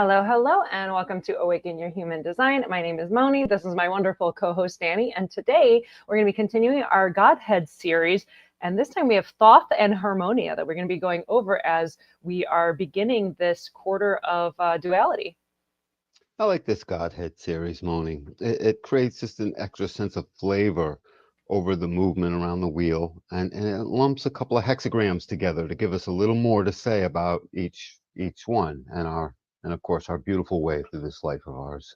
Hello, hello, and welcome to Awaken Your Human Design. My name is Moni. This is my wonderful co-host, Danny. And today we're going to be continuing our Godheads series. And this time we have Thoth and Harmonia that we're going to be going over as we are beginning this quarter of duality. I like this Godhead series, Moni. It creates just an extra sense of flavor over the movement around the wheel, and it lumps a couple of hexagrams together to give us a little more to say about each one, and of course our beautiful way through this life of ours.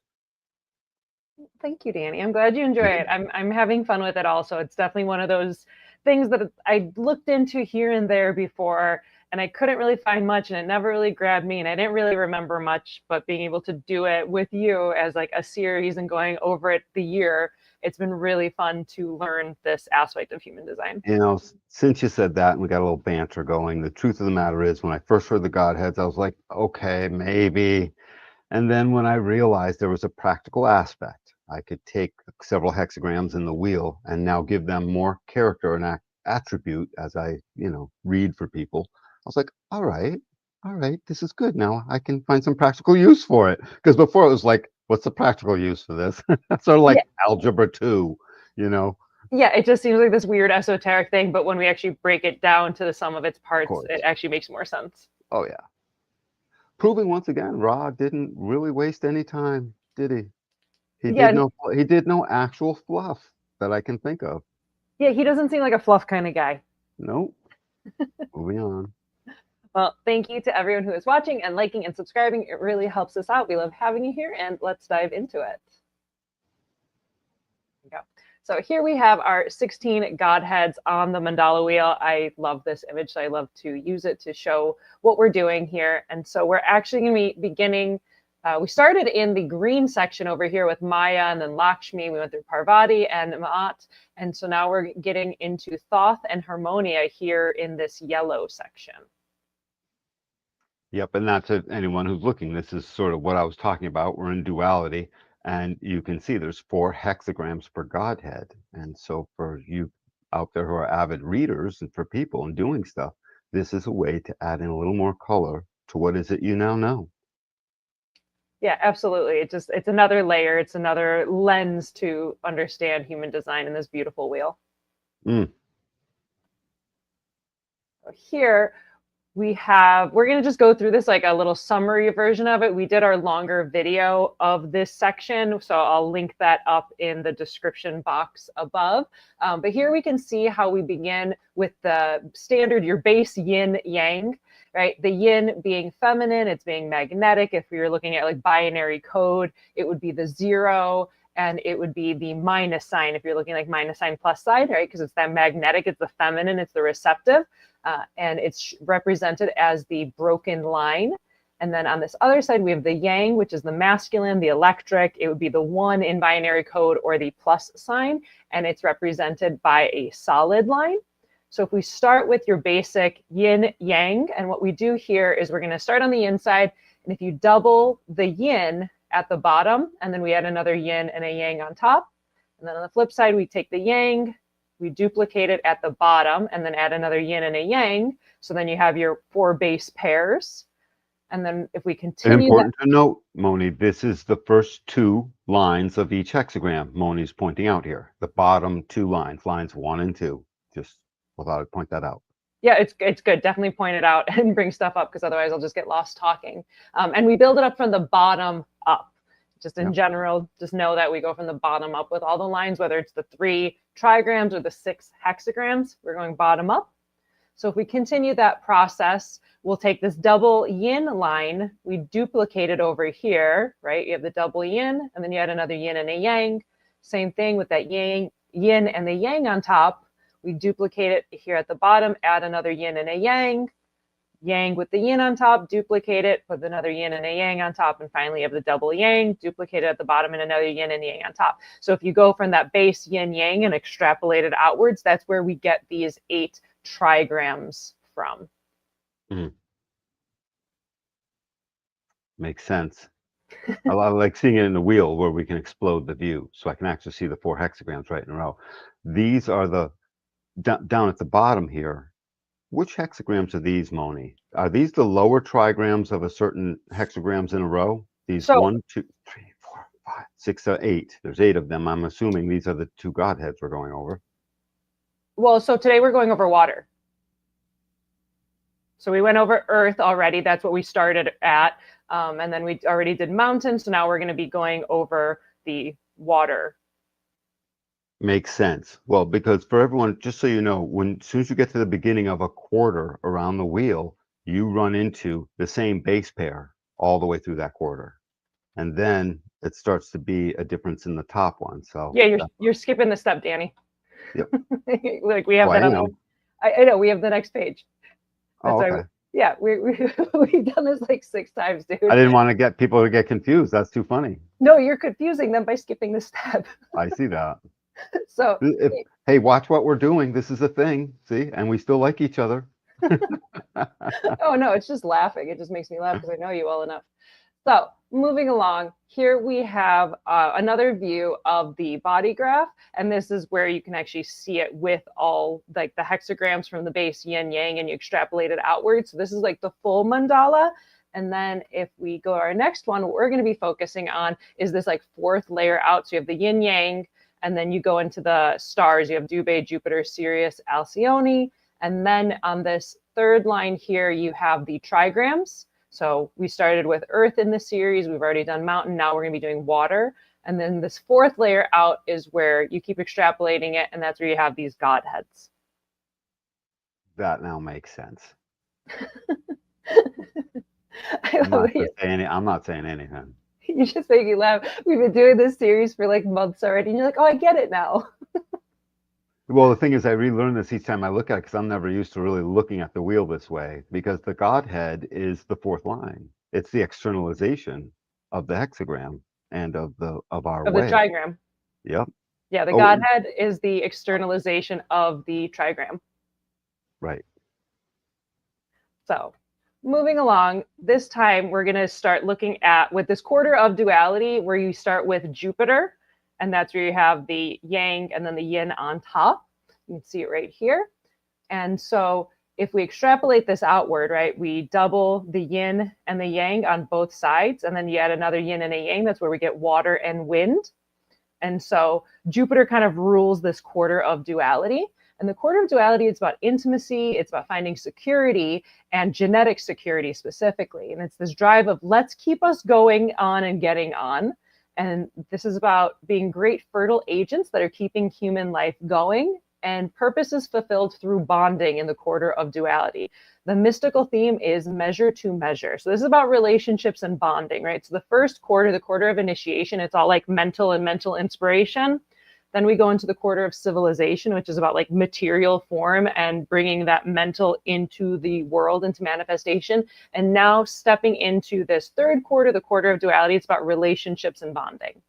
Thank you, Danny. I'm glad you enjoy it. I'm having fun with it also. It's definitely one of those things that I looked into here and there before, and I couldn't really find much, and it never really grabbed me, and I didn't really remember much. But being able to do it with you as like a series and going over it the year, it's been really fun to learn this aspect of human design. You know, since you said that and we got a little banter going, the truth of the matter is when I first heard the Godheads, I was like, okay, maybe. And then when I realized there was a practical aspect, I could take several hexagrams in the wheel and now give them more character and attribute as I, read for people. I was like, all right, this is good. Now I can find some practical use for it. Because before it was like, what's the practical use for this? Sort of like algebra 2, you know? Yeah, it just seems like this weird esoteric thing, but when we actually break it down to the sum of its parts, it actually makes more sense. Oh, yeah. Proving once again, Ra didn't really waste any time, did he? He did no actual fluff that I can think of. Yeah, he doesn't seem like a fluff kind of guy. Nope. Moving on. Well, thank you to everyone who is watching and liking and subscribing. It really helps us out. We love having you here, and let's dive into it. There we go. So here we have our 16 Godheads on the mandala wheel. I love this image, so I love to use it to show what we're doing here. And so we're actually going to be beginning. We started in the green section over here with Maya and then Lakshmi. We went through Parvati and Maat. And so now we're getting into Thoth and Harmonia here in this yellow section. Yep, and that's anyone who's looking. This is sort of what I was talking about. We're in duality, and you can see there's 4 hexagrams per Godhead. And so for you out there who are avid readers and for people and doing stuff, this is a way to add in a little more color to what is it you now know. Yeah, absolutely. It's another layer. It's another lens to understand human design in this beautiful wheel. So here we're going to just go through this like a little summary version of it. We did our longer video of this section, so I'll link that up in the description box above. But here we can see how we begin with the standard, your base yin yang, right? The yin being feminine, it's being magnetic. If we were looking at like binary code, it would be the 0, and it would be the minus sign if you're looking like minus sign plus sign, right? Because it's that magnetic, it's the feminine, it's the receptive. And it's represented as the broken line. And then on this other side, we have the yang, which is the masculine, the electric. It would be the 1 in binary code or the plus sign. And it's represented by a solid line. So if we start with your basic yin yang, and what we do here is we're going to start on the inside. And if you double the yin at the bottom, and then we add another yin and a yang on top. And then on the flip side, we take the yang, we duplicate it at the bottom, and then add another yin and a yang. So then you have your 4 base pairs. And then if we continue, important to note, Moni, this is the first 2 lines of each hexagram Moni's pointing out here. The bottom 2 lines, lines 1 and 2. Just thought I'd point that out. Yeah, it's good. Definitely point it out and bring stuff up, because otherwise I'll just get lost talking. And we build it up from the bottom up. Just in general, just know that we go from the bottom up with all the lines, whether it's the 3 trigrams or the 6 hexagrams, we're going bottom up. So if we continue that process, we'll take this double yin line, we duplicate it over here, right? You have the double yin, and then you add another yin and a yang. Same thing with that yin and the yang on top. We duplicate it here at the bottom, add another yin and a yang. Yang with the yin on top, duplicate it, put another yin and a yang on top, and finally you have the double yang, duplicate it at the bottom, and another yin and yang on top. So if you go from that base yin yang and extrapolate it outwards, that's where we get these 8 trigrams from. Makes sense. I like seeing it in the wheel where we can explode the view, so I can actually see the 4 hexagrams right in a row. These are the down at the bottom here. Which hexagrams are these, Moni? Are these the lower trigrams of a certain hexagrams in a row? These So, 1, 2, 3, 4, 5, 6, 8. There's 8 of them. I'm assuming these are the 2 Godheads we're going over. well, so today we're going over water. So we went over earth already. That's what we started at. And then we already did mountains. So now we're going to be going over the water. Makes sense. Well, because for everyone, just so you know, as soon as you get to the beginning of a quarter around the wheel, you run into the same base pair all the way through that quarter. And then it starts to be a difference in the top one. So yeah, you're skipping the step, Danny. Yep. Like we have that on. I know we have the next page. That's okay. Yeah, we've done this like 6 times, dude. I didn't want to get people to get confused. That's too funny. No, you're confusing them by skipping the step. I see that. So hey, watch what we're doing. This is a thing. See, and we still like each other. Oh no, it's just laughing. It just makes me laugh because I know you well enough. So moving along, here we have another view of the body graph, and this is where you can actually see it with all like the hexagrams from the base yin yang, and you extrapolate it outwards. So this is like the full mandala. And then if we go to our next one, what we're going to be focusing on is this like 4th layer out. So you have the yin yang, and then you go into the stars. You have Dubhe, Jupiter, Sirius, Alcyone, and then on this 3rd line here, you have the trigrams. So we started with earth in the series. We've already done mountain. Now we're going to be doing water. And then this 4th layer out is where you keep extrapolating it. And that's where you have these Godheads. That now makes sense. I'm not saying anything. You just make me laugh. We've been doing this series for like months already. And you're like, oh, I get it now. Well, the thing is, I relearn this each time I look at it because I'm never used to really looking at the wheel this way, because the Godhead is the 4th line. It's the externalization of the hexagram and of the trigram. Yep. Yeah, the Godhead is the externalization of the trigram. Right. So moving along, this time we're going to start looking at with this quarter of duality where you start with Jupiter. And that's where you have the yang and then the yin on top. You can see it right here. And so if we extrapolate this outward, right, we double the yin and the yang on both sides. And then you add another yin and a yang. That's where we get water and wind. And so Jupiter kind of rules this quarter of duality. And the quarter of duality is about intimacy. It's about finding security and genetic security specifically. And it's this drive of let's keep us going on and getting on. And this is about being great fertile agents that are keeping human life going, and purpose is fulfilled through bonding in the quarter of duality. The mystical theme is measure to measure. So this is about relationships and bonding, right? So the first quarter, the quarter of initiation, it's all like mental and mental inspiration. Then we go into the quarter of civilization, which is about like material form and bringing that mental into the world, into manifestation. And now stepping into this 3rd quarter, the quarter of duality, it's about relationships and bonding.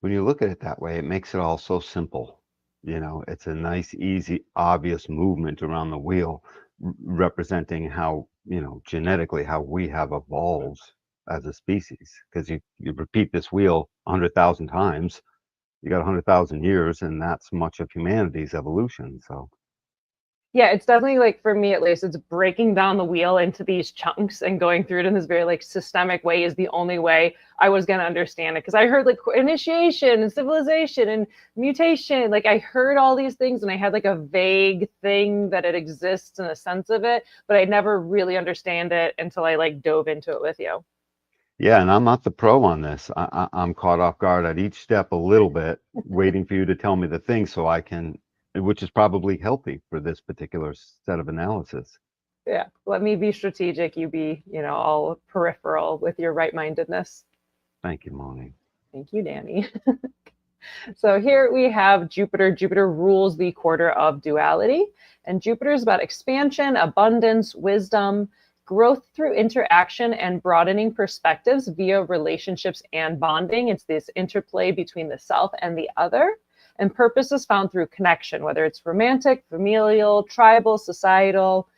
When you look at it that way, it makes it all so simple. You know, it's a nice, easy, obvious movement around the wheel, representing how, you know, genetically how we have evolved as a species. Because you repeat this wheel 100,000 times, you got 100,000 years, and that's much of humanity's evolution. So yeah, it's definitely like, for me at least, it's breaking down the wheel into these chunks and going through it in this very like systemic way is the only way I was going to understand it. Because I heard like initiation and civilization and mutation. Like I heard all these things and I had like a vague thing that it exists in a sense of it, but I never really understand it until I like dove into it with you. yeah, and I'm not the pro on this. I'm caught off guard at each step a little bit, waiting for you to tell me the thing so I can, which is probably healthy for this particular set of analysis. Yeah, let me be strategic. You be, you know, all peripheral with your right-mindedness. Thank you, Moni. Thank you, Danny. So here we have Jupiter. Jupiter rules the quarter of duality, and Jupiter is about expansion, abundance, wisdom, growth through interaction, and broadening perspectives via relationships and bonding. It's this interplay between the self and the other. And purpose is found through connection, whether it's romantic, familial, tribal, societal.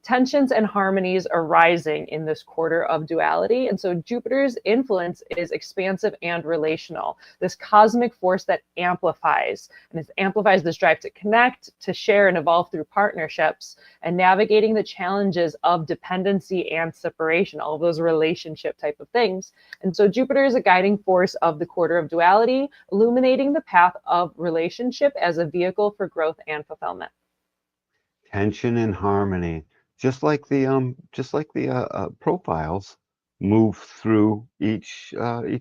tensions and harmonies arising in this quarter of duality. And so Jupiter's influence is expansive and relational, this cosmic force that amplifies, and it amplifies this drive to connect, to share, and evolve through partnerships, and navigating the challenges of dependency and separation, all of those relationship type of things. And so Jupiter is a guiding force of the quarter of duality, illuminating the path of relationship as a vehicle for growth and fulfillment. Tension and harmony, just like the profiles move through each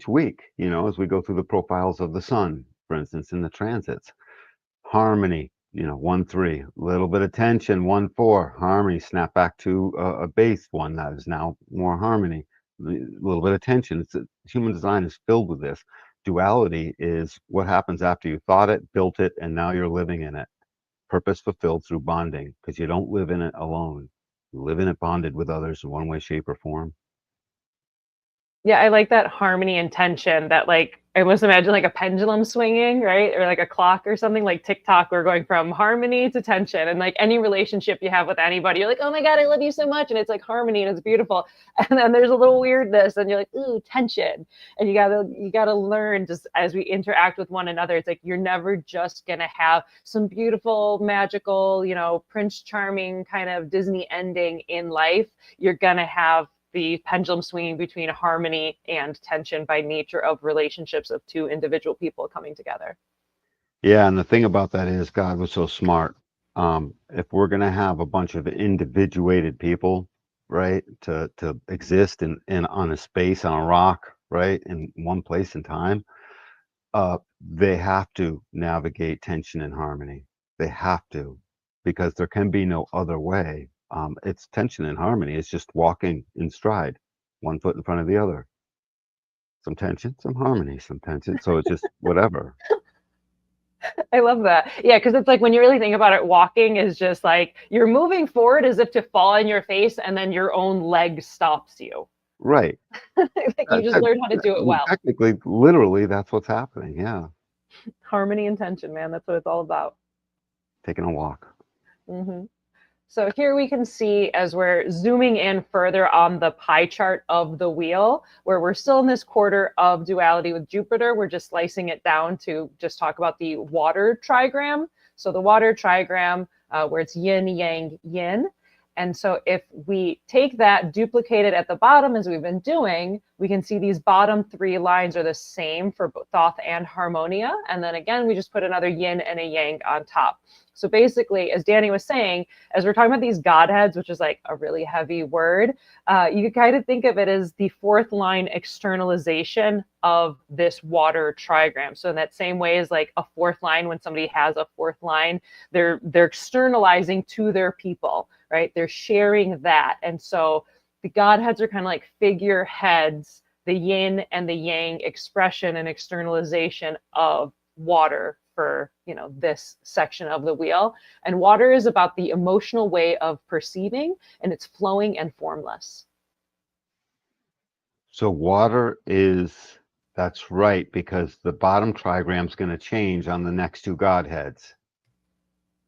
week, as we go through the profiles of the sun, for instance, in the transits. Harmony, 1-3, little bit of tension, 1-4, harmony, snap back to a base one that is now more harmony, a little bit of tension. Human design is filled with this. Duality is what happens after you thought it, built it, and now you're living in it. Purpose fulfilled through bonding, because you don't live in it alone. You live in it bonded with others in one way, shape, or form. Yeah, I like that harmony and tension, that like I almost imagine like a pendulum swinging, right? Or like a clock or something, like TikTok. We're going from harmony to tension. And like any relationship you have with anybody, you're like, oh my God, I love you so much. And it's like harmony and it's beautiful. And then there's a little weirdness and you're like, ooh, tension. And you gotta learn, just as we interact with one another, it's like you're never just gonna have some beautiful, magical, Prince Charming kind of Disney ending in life. You're gonna have the pendulum swinging between harmony and tension by nature of relationships of two individual people coming together. Yeah, and the thing about that is God was so smart. If we're going to have a bunch of individuated people, right, to exist in on a space, on a rock, right, in one place in time, they have to navigate tension and harmony. They have to, because there can be no other way. It's tension and harmony. It's just walking in stride, one foot in front of the other. Some tension, some harmony, some tension. So it's just whatever. I love that. Yeah, because it's like when you really think about it, walking is just like you're moving forward as if to fall on your face, and then your own leg stops you. Right. Like you just learn how to do it well. Technically, literally, that's what's happening. Yeah. Harmony and tension, man. That's what it's all about. Taking a walk. Mm-hmm. So here we can see, as we're zooming in further on the pie chart of the wheel, where we're still in this quarter of duality with Jupiter, we're just slicing it down to just talk about the water trigram. So the water trigram, where it's yin, yang, yin. And so if we take that, duplicate it at the bottom as we've been doing, we can see these bottom three lines are the same for both Thoth and Harmonia. And then again, we just put another yin and a yang on top. So basically, as Danny was saying, as we're talking about these Godheads, which is like a really heavy word, you could kind of think of it as the fourth line externalization of this water trigram. So in that same way as like a fourth line, when somebody has a fourth line, they're externalizing to their people, right? They're sharing that. And so the Godheads are kind of like figureheads, the yin and the yang expression and externalization of water for this section of the wheel. And water is about the emotional way of perceiving, and it's flowing and formless. So water that's right, because the bottom trigram is going to change on the next two Godheads.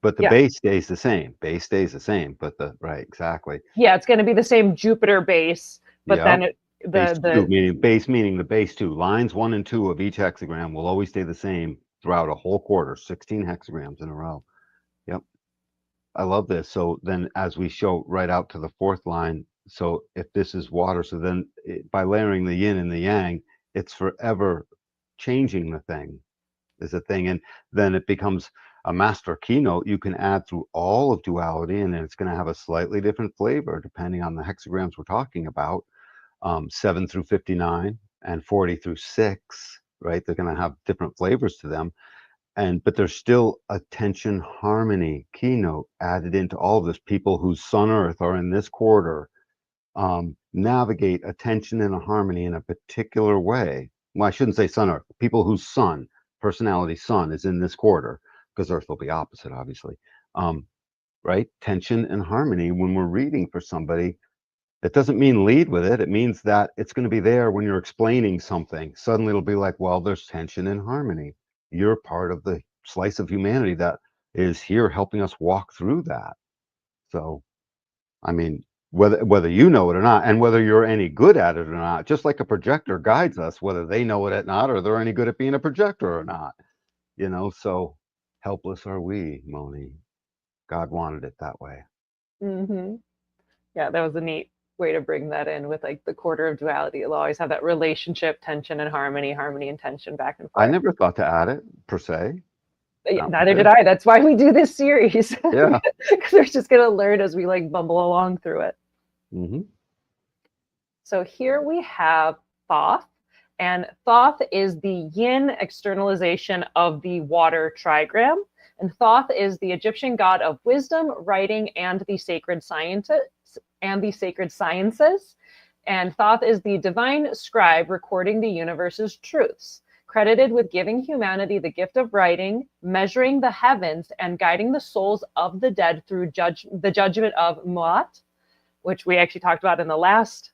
But the base stays the same. Base stays the same, but right, exactly. Yeah, it's going to be the same Jupiter base, but then base meaning the base two. Lines 1 and 2 of each hexagram will always stay the same throughout a whole quarter, 16 hexagrams in a row. Yep. I love this. So then as we show right out to the fourth line, so if this is water, so then by layering the yin and the yang, it's forever changing the thing, is a thing. And then it becomes a master keynote you can add through all of duality, and then it's going to have a slightly different flavor depending on the hexagrams we're talking about. 7 through 59 and 40 through 6, right? They're going to have different flavors to them. But there's still a tension harmony keynote added into all of this. People whose sun earth are in this quarter navigate a tension and a harmony in a particular way. Well, I shouldn't say sun earth. People whose sun, personality sun, is in this quarter, because earth will be opposite, obviously. Right? Tension and harmony when we're reading for somebody. It doesn't mean lead with it. It means that it's going to be there when you're explaining something. Suddenly it'll be like, well, there's tension and harmony. You're part of the slice of humanity that is here helping us walk through that. So I mean, whether you know it or not, and whether you're any good at it or not, just like a projector guides us, whether they know it or not, or they're any good at being a projector or not, so helpless are we, Moni. God wanted it that way. Hmm. Yeah, that was a neat way to bring that in with like the quarter of duality. It'll always have that relationship, tension and harmony, harmony and tension back and I forth. never thought to add it per se. Not with Neither did this. I. That's why we do this series. Yeah. Because we're just going to learn as we like bumble along through it. Hmm. So here we have Thoth, and Thoth is the yin externalization of the water trigram. And Thoth is the Egyptian god of wisdom, writing, and the sacred sciences. And Thoth is the divine scribe recording the universe's truths, credited with giving humanity the gift of writing, measuring the heavens, and guiding the souls of the dead through the judgment of Mu'at, which we actually talked about in the last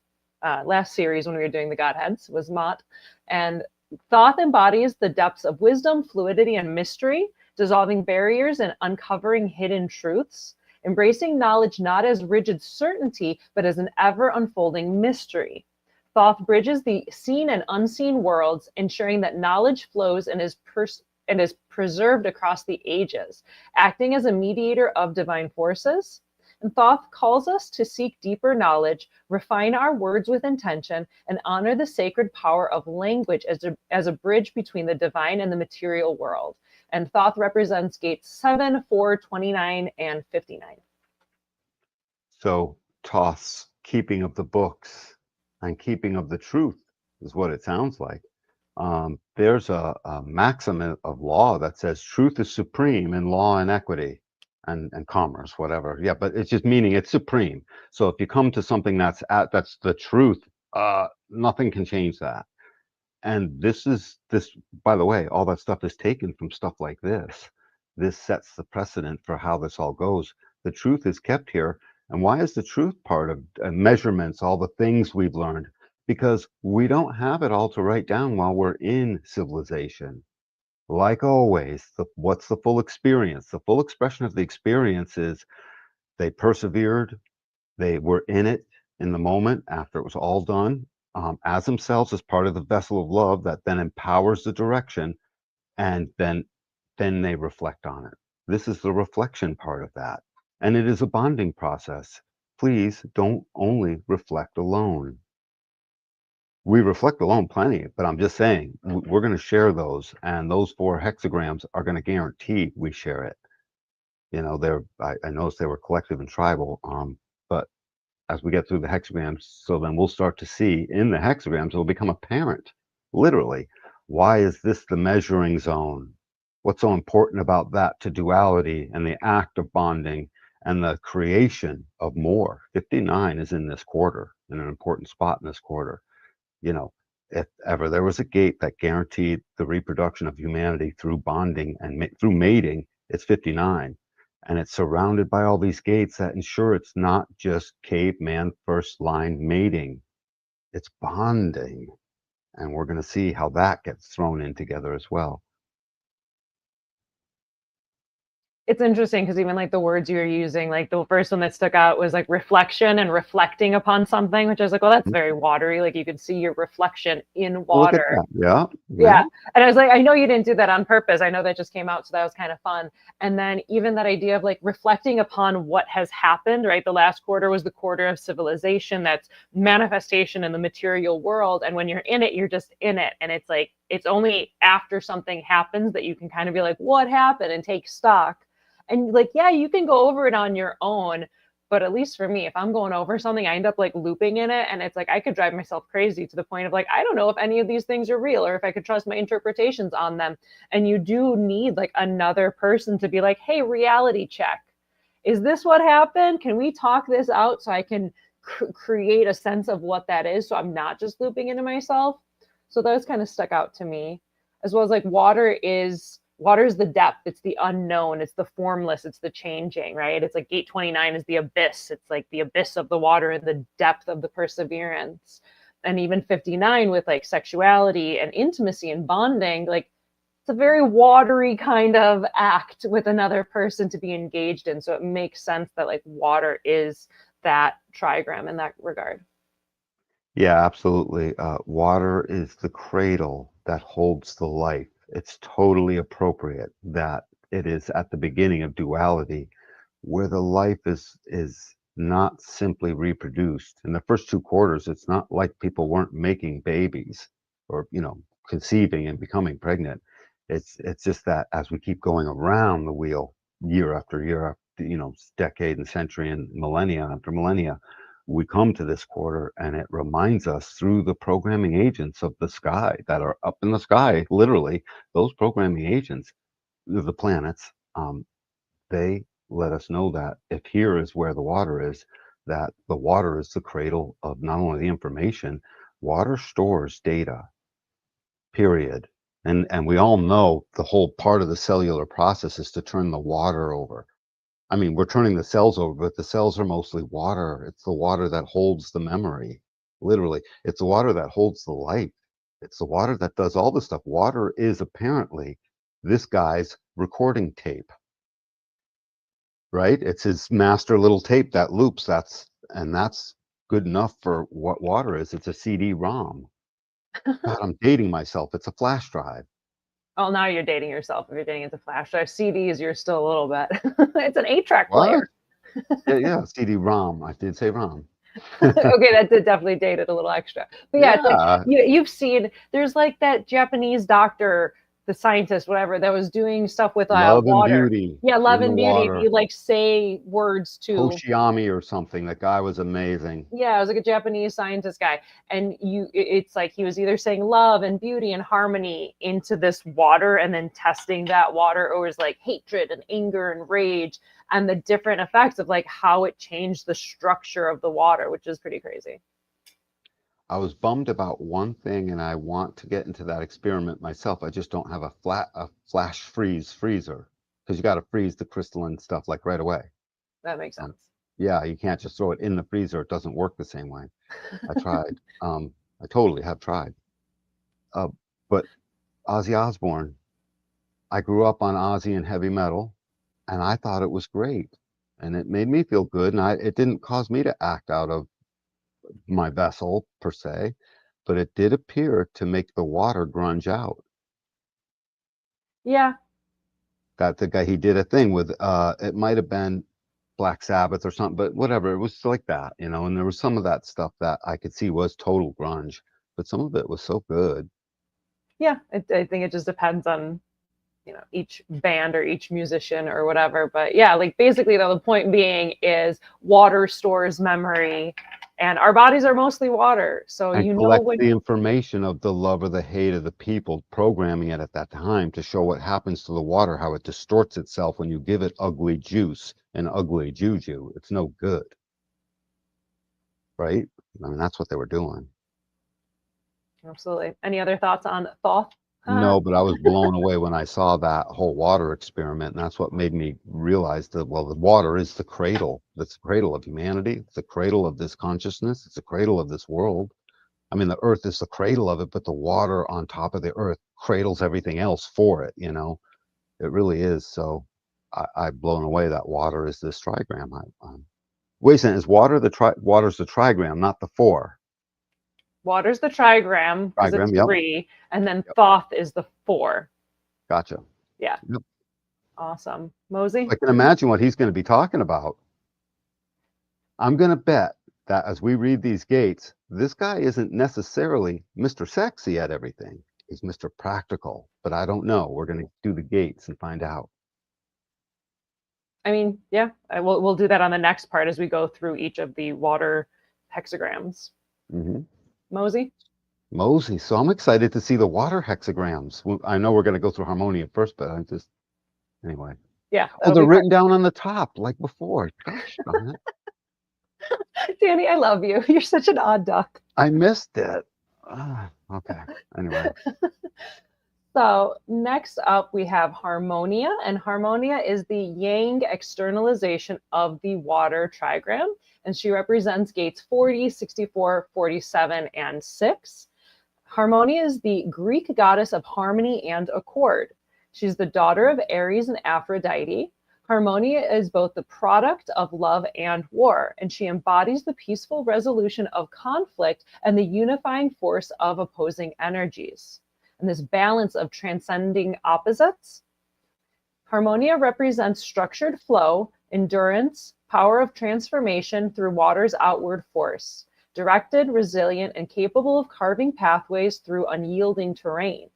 series when we were doing the Godheads, was Mott. And Thoth embodies the depths of wisdom, fluidity, and mystery, dissolving barriers and uncovering hidden truths, embracing knowledge not as rigid certainty, but as an ever unfolding mystery. Thoth bridges the seen and unseen worlds, ensuring that knowledge flows and is preserved across the ages, acting as a mediator of divine forces. And Thoth calls us to seek deeper knowledge, refine our words with intention, and honor the sacred power of language as a bridge between the divine and the material world. And Thoth represents gates 7, 4, 29, and 59. So Toth's keeping of the books and keeping of the truth is what it sounds like. There's a maxim of law that says truth is supreme in law and equity and commerce, whatever. Yeah, but it's just meaning it's supreme. So if you come to something that's the truth, nothing can change that. And this, by the way, all that stuff is taken from stuff like this. This sets the precedent for how this all goes. The truth is kept here. And why is the truth part of measurements, all the things we've learned? Because we don't have it all to write down while we're in civilization. Like always, what's the full experience? The full expression of the experience is they persevered, they were in it in the moment after it was all done, as themselves as part of the vessel of love that then empowers the direction, and then they reflect on it. This is the reflection part of that. And it is a bonding process. Please don't only reflect alone. We reflect alone plenty, but I'm just saying we're going to share those, and those 4 hexagrams are going to guarantee we share it. I noticed they were collective and tribal, but as we get through the hexagrams, so then we'll start to see in the hexagrams, it'll become apparent, literally, why is this the measuring zone? What's so important about that to duality and the act of bonding and the creation of more? 59 is in this quarter, in an important spot in this quarter. If ever there was a gate that guaranteed the reproduction of humanity through bonding and through mating, it's 59. And it's surrounded by all these gates that ensure it's not just caveman first line mating, it's bonding. And we're going to see how that gets thrown in together as well. It's interesting because even like the words you were using, like the first one that stuck out was like reflection and reflecting upon something, which I was like, well, that's very watery. Like you could see your reflection in Look at water. that. Yeah. And I was like, I know you didn't do that on purpose. I know that just came out. So that was kind of fun. And then even that idea of like reflecting upon what has happened, right? The last quarter was the quarter of civilization. That's manifestation in the material world. And when you're in it, you're just in it. And it's like, it's only after something happens that you can kind of be like, what happened, and take stock. And like, yeah, you can go over it on your own. But at least for me, if I'm going over something, I end up like looping in it. And it's like, I could drive myself crazy to the point of like, I don't know if any of these things are real or if I could trust my interpretations on them. And you do need like another person to be like, hey, reality check. Is this what happened? Can we talk this out so I can create a sense of what that is? So I'm not just looping into myself. So those kind of stuck out to me, as well as like water is the depth, it's the unknown, it's the formless, it's the changing, right? It's like gate 29 is the abyss. It's like the abyss of the water and the depth of the perseverance. And even 59 with like sexuality and intimacy and bonding, like it's a very watery kind of act with another person to be engaged in. So it makes sense that like water is that trigram in that regard. Yeah, absolutely. Water is the cradle that holds the life. It's totally appropriate that it is at the beginning of duality, where the life is not simply reproduced. In the first two quarters, it's not like people weren't making babies or, conceiving and becoming pregnant. It's just that as we keep going around the wheel year after year after, decade and century and millennia after millennia, we come to this quarter and it reminds us through the programming agents of the sky that are up in the sky, literally, those programming agents, the planets, they let us know that if here is where the water is, that the water is the cradle of not only the information, water stores data, period. And we all know the whole part of the cellular process is to turn the water over. I mean, we're turning the cells over, but the cells are mostly water. It's the water that holds the memory. Literally, it's the water that holds the life. It's the water that does all this stuff. Water is apparently this guy's recording tape, right? It's his master little tape that loops. That's good enough for what water is. It's a CD-ROM. God, I'm dating myself. It's a flash drive. Oh, now you're dating yourself if you're getting into flash drive. CDs, you're still a little bit. It's an 8-track What? player. Yeah, CD-ROM. I did say ROM. Okay, that did definitely date it a little extra. But yeah, it's like Yeah, you've seen there's like that Japanese doctor, the scientist, whatever, that was doing stuff with Love and water. Beauty Yeah, Love in the and Beauty. If water. you like say words to, Hoshiami or something. That guy was amazing. yeah, it was like a Japanese scientist guy, and it's like he was either saying love and beauty and harmony into this water, and then testing that water, or it was like hatred and anger and rage, and the different effects of like how it changed the structure of the water, which is pretty crazy. I was bummed about one thing, and I want to get into that experiment myself. I just don't have a flash freezer because you got to freeze the crystalline stuff like right away. That makes Um, sense. yeah, you can't just throw it in the freezer. It doesn't work the same way. I tried. I totally have tried. Uh, but Ozzy Osbourne, I grew up on Ozzy and heavy metal, and I thought it was great, and it made me feel good, and it didn't cause me to act out of my vessel per se, but it did appear to make the water grunge out. Yeah. That the guy, he did a thing with it might have been Black Sabbath or something, but whatever, it was like that, and there was some of that stuff that I could see was total grunge, but some of it was so good. Yeah, I think it just depends on each band or each musician or whatever. But yeah, like basically though, the point being is water stores memory, and our bodies are mostly water. So And you know collect when the information of the love or the hate of the people programming it at that time to show what happens to the water, how it distorts itself when you give it ugly juice and ugly juju. It's no good, right? I mean, that's what they were doing. absolutely. Any other thoughts on Thoth? No, but I was blown away when I saw that whole water experiment, and that's what made me realize that, well, the water is the cradle. It's the cradle of humanity. It's the cradle of this consciousness. It's the cradle of this world. I mean, the earth is the cradle of it, but the water on top of the earth cradles everything else for it, It really is. So I'm blown away that water is this trigram. Wait a second, is water's the trigram, not the four? Water's the trigram because it's Trigram, yep. 3, and then Yep. Thoth is the 4. Gotcha. Yeah. Yep. Awesome. Mosey? I can imagine what he's going to be talking about. I'm going to bet that as we read these gates, this guy isn't necessarily Mr. Sexy at everything. He's Mr. Practical, but I don't know. We're going to do the gates and find out. I mean, yeah, we'll do that on the next part as we go through each of the water hexagrams. Mm-hmm. Mosey? Mosey. So I'm excited to see the water hexagrams. I know we're going to go through Harmonia first, but anyway. Yeah. Oh, they're written down on the top like before. Gosh darn it. Danny, I love you. You're such an odd duck. I missed it. Okay. Anyway. So next up, we have Harmonia, and Harmonia is the yang externalization of the water trigram, and she represents gates 40, 64, 47, and 6. Harmonia is the Greek goddess of harmony and accord. She's the daughter of Ares and Aphrodite, Harmonia is both the product of love and war, and she embodies the peaceful resolution of conflict and the unifying force of opposing energies. And this balance of transcending opposites. Harmonia represents structured flow, endurance, power of transformation through water's outward force, directed, resilient, and capable of carving pathways through unyielding terrain.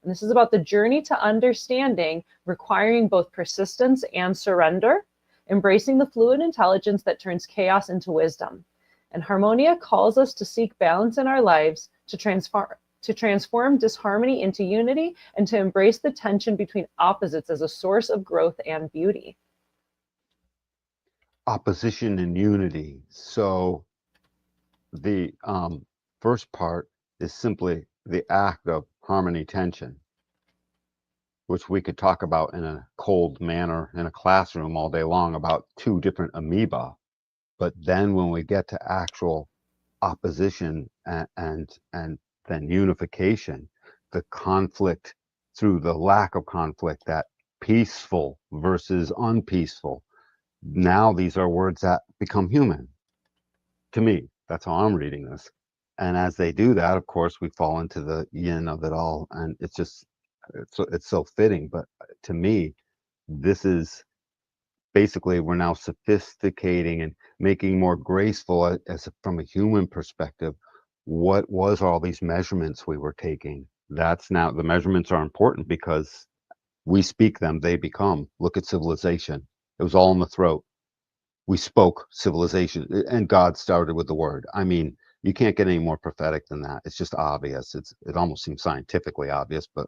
And this is about the journey to understanding, requiring both persistence and surrender, embracing the fluid intelligence that turns chaos into wisdom. And Harmonia calls us to seek balance in our lives, to transform disharmony into unity, and to embrace the tension between opposites as a source of growth and beauty. Opposition and unity. So the first part is simply the act of harmony tension, which we could talk about in a cold manner in a classroom all day long about two different amoeba. But then when we get to actual opposition and then unification, the conflict through the lack of conflict, that peaceful versus unpeaceful. Now these are words that become human to me. That's how I'm reading this. And as they do that, of course, we fall into the yin of it all. And it's so fitting. But to me, this is basically, we're now sophisticating and making more graceful as from a human perspective. What was all these measurements we were taking? That's now, the measurements are important because we speak them, they become. Look at civilization. It was all in the throat. We spoke civilization, and God started with the word. I mean, you can't get any more prophetic than that. It's just obvious. It almost seems scientifically obvious, but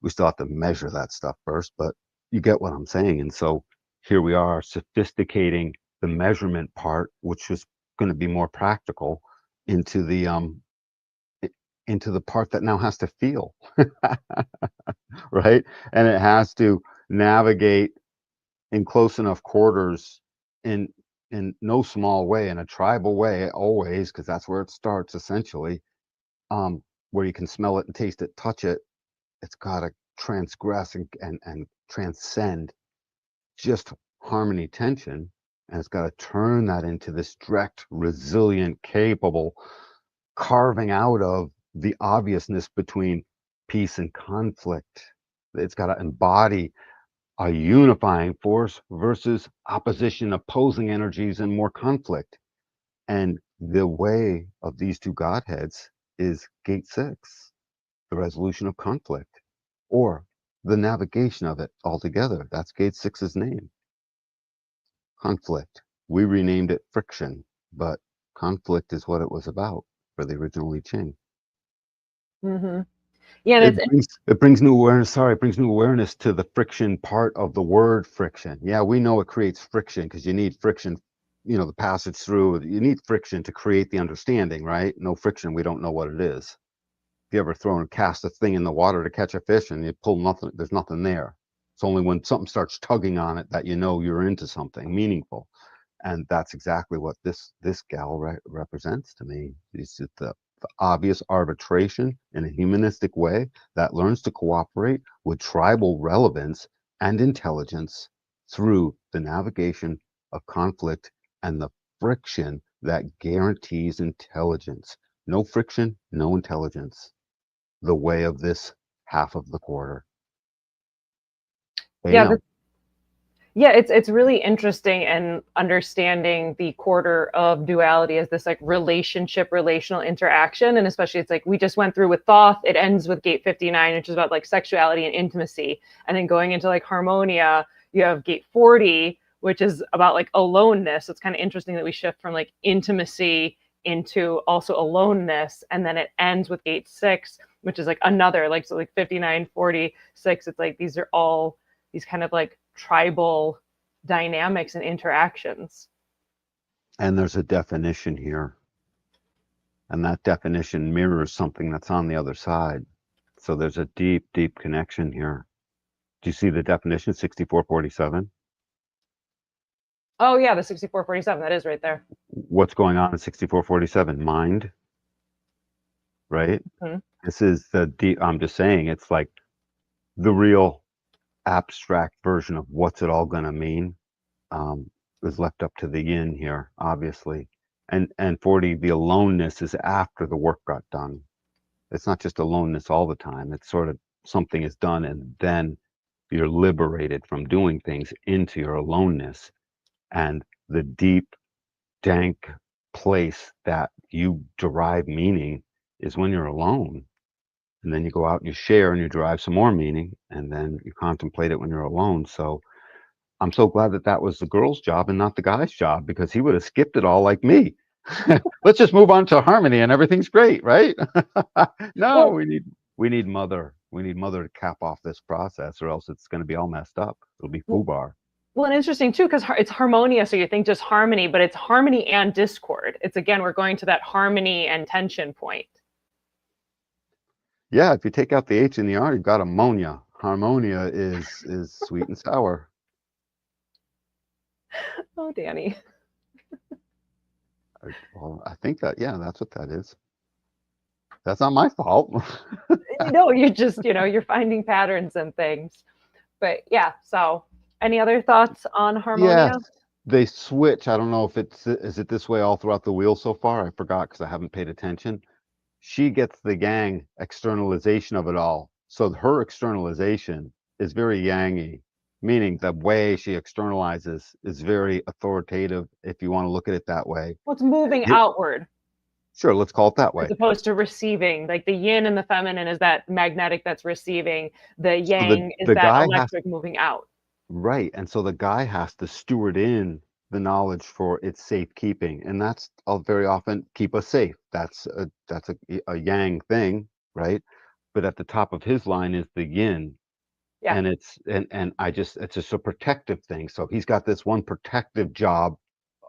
we still have to measure that stuff first. But you get what I'm saying. And so here we are sophisticating the measurement part, which is going to be more practical, into the part that now has to feel, right? And it has to navigate in close enough quarters, in no small way, in a tribal way, always, because that's where it starts essentially, where you can smell it and taste it, touch it. It's got to transgress and transcend just harmony tension, and it's got to turn that into this direct, resilient, capable carving out of the obviousness between peace and conflict. It's got to embody a unifying force versus opposition, opposing energies, and more conflict. And the way of these two Godheads is gate 6, the resolution of conflict, or the navigation of it altogether. That's gate 6's name. Conflict. We renamed it friction, but conflict is what it was about for the original I Ching. Mm-hmm. Yeah, and it brings new awareness. Sorry, it brings new awareness to the friction part of the word friction. Yeah, we know it creates friction because you need friction, the passage through. You need friction to create the understanding, right? No friction, we don't know what it is. If you ever cast a thing in the water to catch a fish and you pull nothing, there's nothing there. It's only when something starts tugging on it that you know you're into something meaningful. And that's exactly what this gal represents to me. It's just the obvious arbitration in a humanistic way that learns to cooperate with tribal relevance and intelligence through the navigation of conflict and the friction that guarantees intelligence. No friction, no intelligence. The way of this half of the quarter. Yeah, yeah, it's really interesting, and understanding the quarter of duality as this like relational interaction. And especially, it's like we just went through with Thoth, it ends with gate 59, which is about like sexuality and intimacy. And then going into like Harmonia, you have gate 40, which is about like aloneness. So it's kind of interesting that we shift from like intimacy into also aloneness. And then it ends with gate 6, which is like another, like, so like 59, 46, it's like these are all these kind of like tribal dynamics and interactions. And there's a definition here. And that definition mirrors something that's on the other side. So there's a deep, deep connection here. Do you see the definition, 6447? Oh yeah, the 6447, that is right there. What's going on in 6447? Mind, right? Mm-hmm. This is the deep, I'm just saying, it's like the real abstract version of what's it all going to mean is left up to the yin here, obviously. And 40, the aloneness is after the work got done. It's not just aloneness all the time. It's sort of something is done and then you're liberated from doing things into your aloneness. And the deep, dank place that you derive meaning is when you're alone. And then you go out and you share and you derive some more meaning, and then you contemplate it when you're alone. So I'm so glad that that was the girl's job and not the guy's job, because he would have skipped it all like me. Let's just move on to harmony and everything's great, right? No, Well, we need mother. We need mother to cap off this process, or else it's going to be all messed up. It'll be well, foobar. well, and interesting too, because it's harmonia, so you think just harmony, but it's harmony and discord. It's again, we're going to that harmony and tension point. Yeah, if you take out the H and the R, you've got ammonia. Harmonia is sweet and sour. Oh, Danny. Well, I think that, yeah, that's what that is. That's not my fault. No, you're just, you're finding patterns and things. But yeah, so any other thoughts on Yes, harmonia? they switch. I don't know if is it this way all throughout the wheel so far? I forgot because I haven't paid attention. She gets the yang externalization of it all. So her externalization is very yangy, meaning the way she externalizes is very authoritative, if you want to look at it that way. What's moving outward Sure, let's call it that as way. opposed to receiving? Like the yin and the feminine is that magnetic that's receiving. The So yang is the that guy has electric moving out. right, and so the guy has to steward in the knowledge for its safekeeping, and that's very often keep us safe. That's a yang thing, right? But at the top of his line is the yin, Yeah. and it's just a protective thing. So he's got this one protective job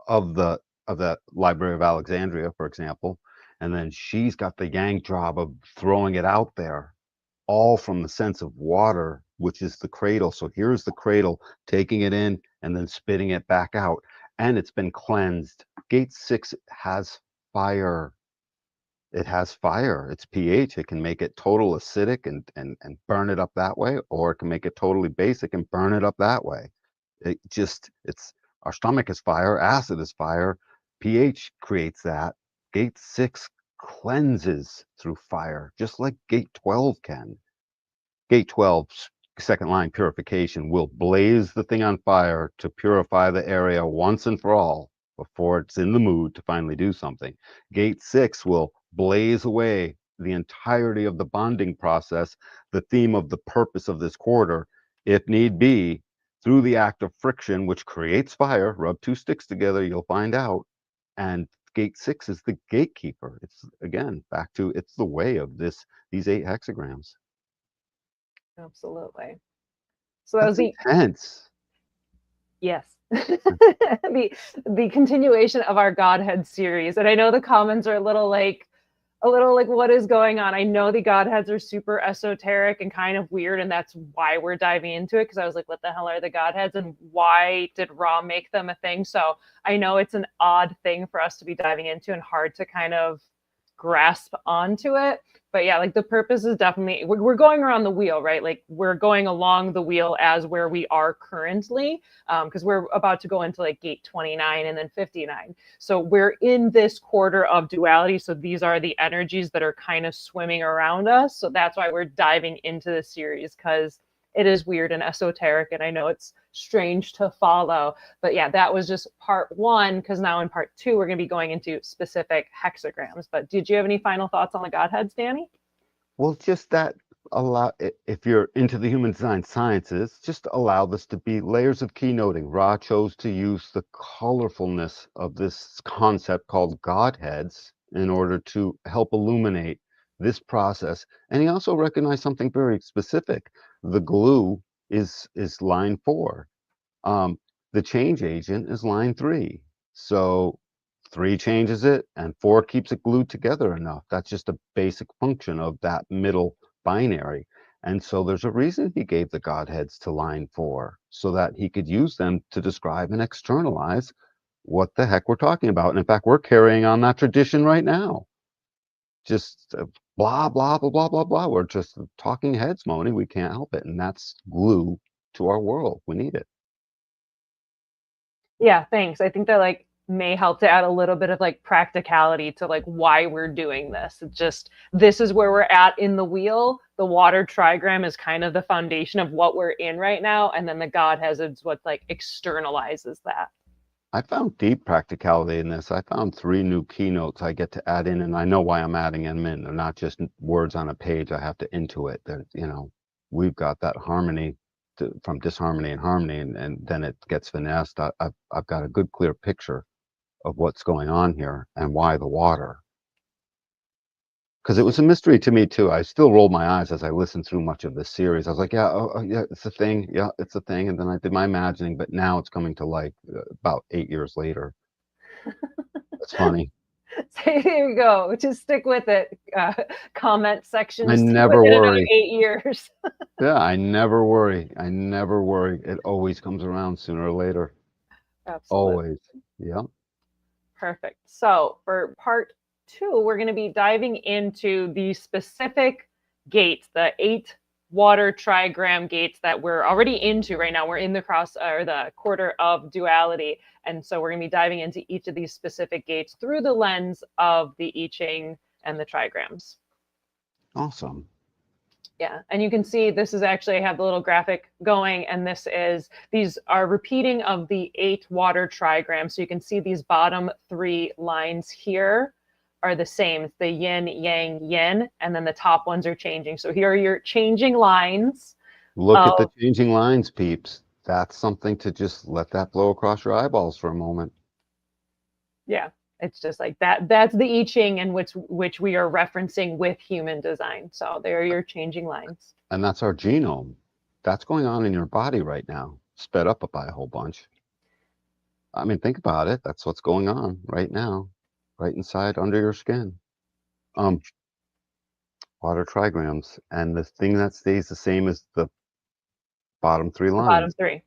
of the Library of Alexandria, for example, and then she's got the yang job of throwing it out there, all from the sense of water, which is the cradle. So here's the cradle, taking it in and then spitting it back out. And it's been cleansed. Gate 6 has fire. It has fire. It's pH. It can make it total acidic and burn it up that way, or it can make it totally basic and burn it up that way. It's our stomach is fire, acid is fire, pH creates that. Gate 6 cleanses through fire, just like gate 12 can. Gate 12's second line purification will blaze the thing on fire to purify the area once and for all before it's in the mood to finally do something. Gate 6 will blaze away the entirety of the bonding process, the theme of the purpose of this quarter, if need be, through the act of friction, which creates fire. Rub two sticks together, you'll find out. And gate 6 is the gatekeeper. It's again back to it's the way of these 8 hexagrams. Absolutely. So that was That's the intense. yes. The continuation of our Godhead series. And I know the comments are a little like what is going on. I know the Godheads are super esoteric and kind of weird, and that's why we're diving into it, because I was like, what the hell are the Godheads and why did Ra make them a thing? So I know it's an odd thing for us to be diving into and hard to kind of grasp onto it. But yeah, like the purpose is definitely we're going around the wheel, right? Like we're going along the wheel as where we are currently, because we're about to go into like gate 29 and then 59. So we're in this quarter of duality. So these are the energies that are kind of swimming around us. So that's why we're diving into this series, because it is weird and esoteric, and I know it's strange to follow. But yeah, that was just part one, because now in part two, we're going to be going into specific hexagrams. But did you have any final thoughts on the Godheads, Danny? Well, just that if you're into the human design sciences, just allow this to be layers of keynoting. Ra chose to use the colorfulness of this concept called Godheads in order to help illuminate this process. And he also recognized something very specific. The glue is line 4. The change agent is line 3. So 3 changes it and 4 keeps it glued together enough. That's just a basic function of that middle binary. And so there's a reason he gave the Godheads to line 4, so that he could use them to describe and externalize what the heck we're talking about. And in fact, we're carrying on that tradition right now. Just blah, blah, blah, blah, blah, blah. We're just talking heads, Moni. We can't help it. And that's glue to our world. We need it. Yeah, thanks. I think that like may help to add a little bit of like practicality to like why we're doing this. It's just this is where we're at in the wheel. The water trigram is kind of the foundation of what we're in right now, and then the Godheads is what like externalizes that. I found deep practicality in this. I found 3 new keynotes I get to add in, and I know why I'm adding them in. They're not just words on a page. I have to intuit. They're, we've got that harmony from disharmony and harmony, and then it gets finessed. I've got a good, clear picture of what's going on here and why the water. Because it was a mystery to me too. I still rolled my eyes as I listened through much of this series. I was like, yeah, yeah, it's a thing. Yeah, it's a thing. And then I did my imagining, but now it's coming to light about 8 years later. It's funny. So there you go. Just stick with it. Comment section. I Just stick never with it another worry. 8 years. Yeah, I never worry. I never worry. It always comes around sooner or later. Absolutely. Always. Yeah. Perfect. So for part 2, we're going to be diving into the specific gates, the 8 water trigram gates that we're already into right now. We're in the the quarter of duality. And so we're going to be diving into each of these specific gates through the lens of the I Ching and the trigrams. Awesome. Yeah, and you can see this is actually, I have the little graphic going, and these are repeating of the 8 water trigrams. So you can see these bottom 3 lines here are the same. It's the yin, yang, yin, and then the top ones are changing. So here are your changing lines. Look at the changing lines, peeps. That's something to just let that blow across your eyeballs for a moment. Yeah, it's just like that. That's the I Ching, and which we are referencing with human design. So there are your changing lines. And that's our genome. That's going on in your body right now, sped up by a whole bunch. I mean, think about it. That's what's going on right now, right inside under your skin. Water trigrams. And the thing that stays the same is the bottom 3 The lines. bottom 3.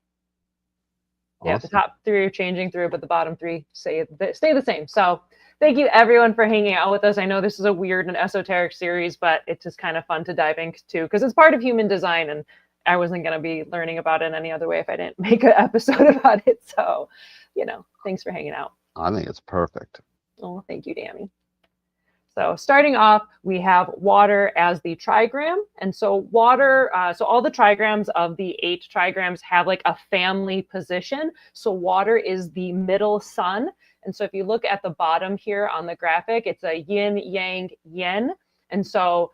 Yeah, Awesome. the top 3 are changing through, but the bottom 3 stay the same. So thank you everyone for hanging out with us. I know this is a weird and esoteric series, but it's just kind of fun to dive into because it's part of human design, and I wasn't going to be learning about it any other way if I didn't make an episode about it. So, thanks for hanging out. I think it's perfect. Oh, thank you, Danny. So starting off, we have water as the trigram. And so water, so all the trigrams of the 8 trigrams have like a family position. So water is the middle sun. And so if you look at the bottom here on the graphic, it's a yin, yang, yin. And so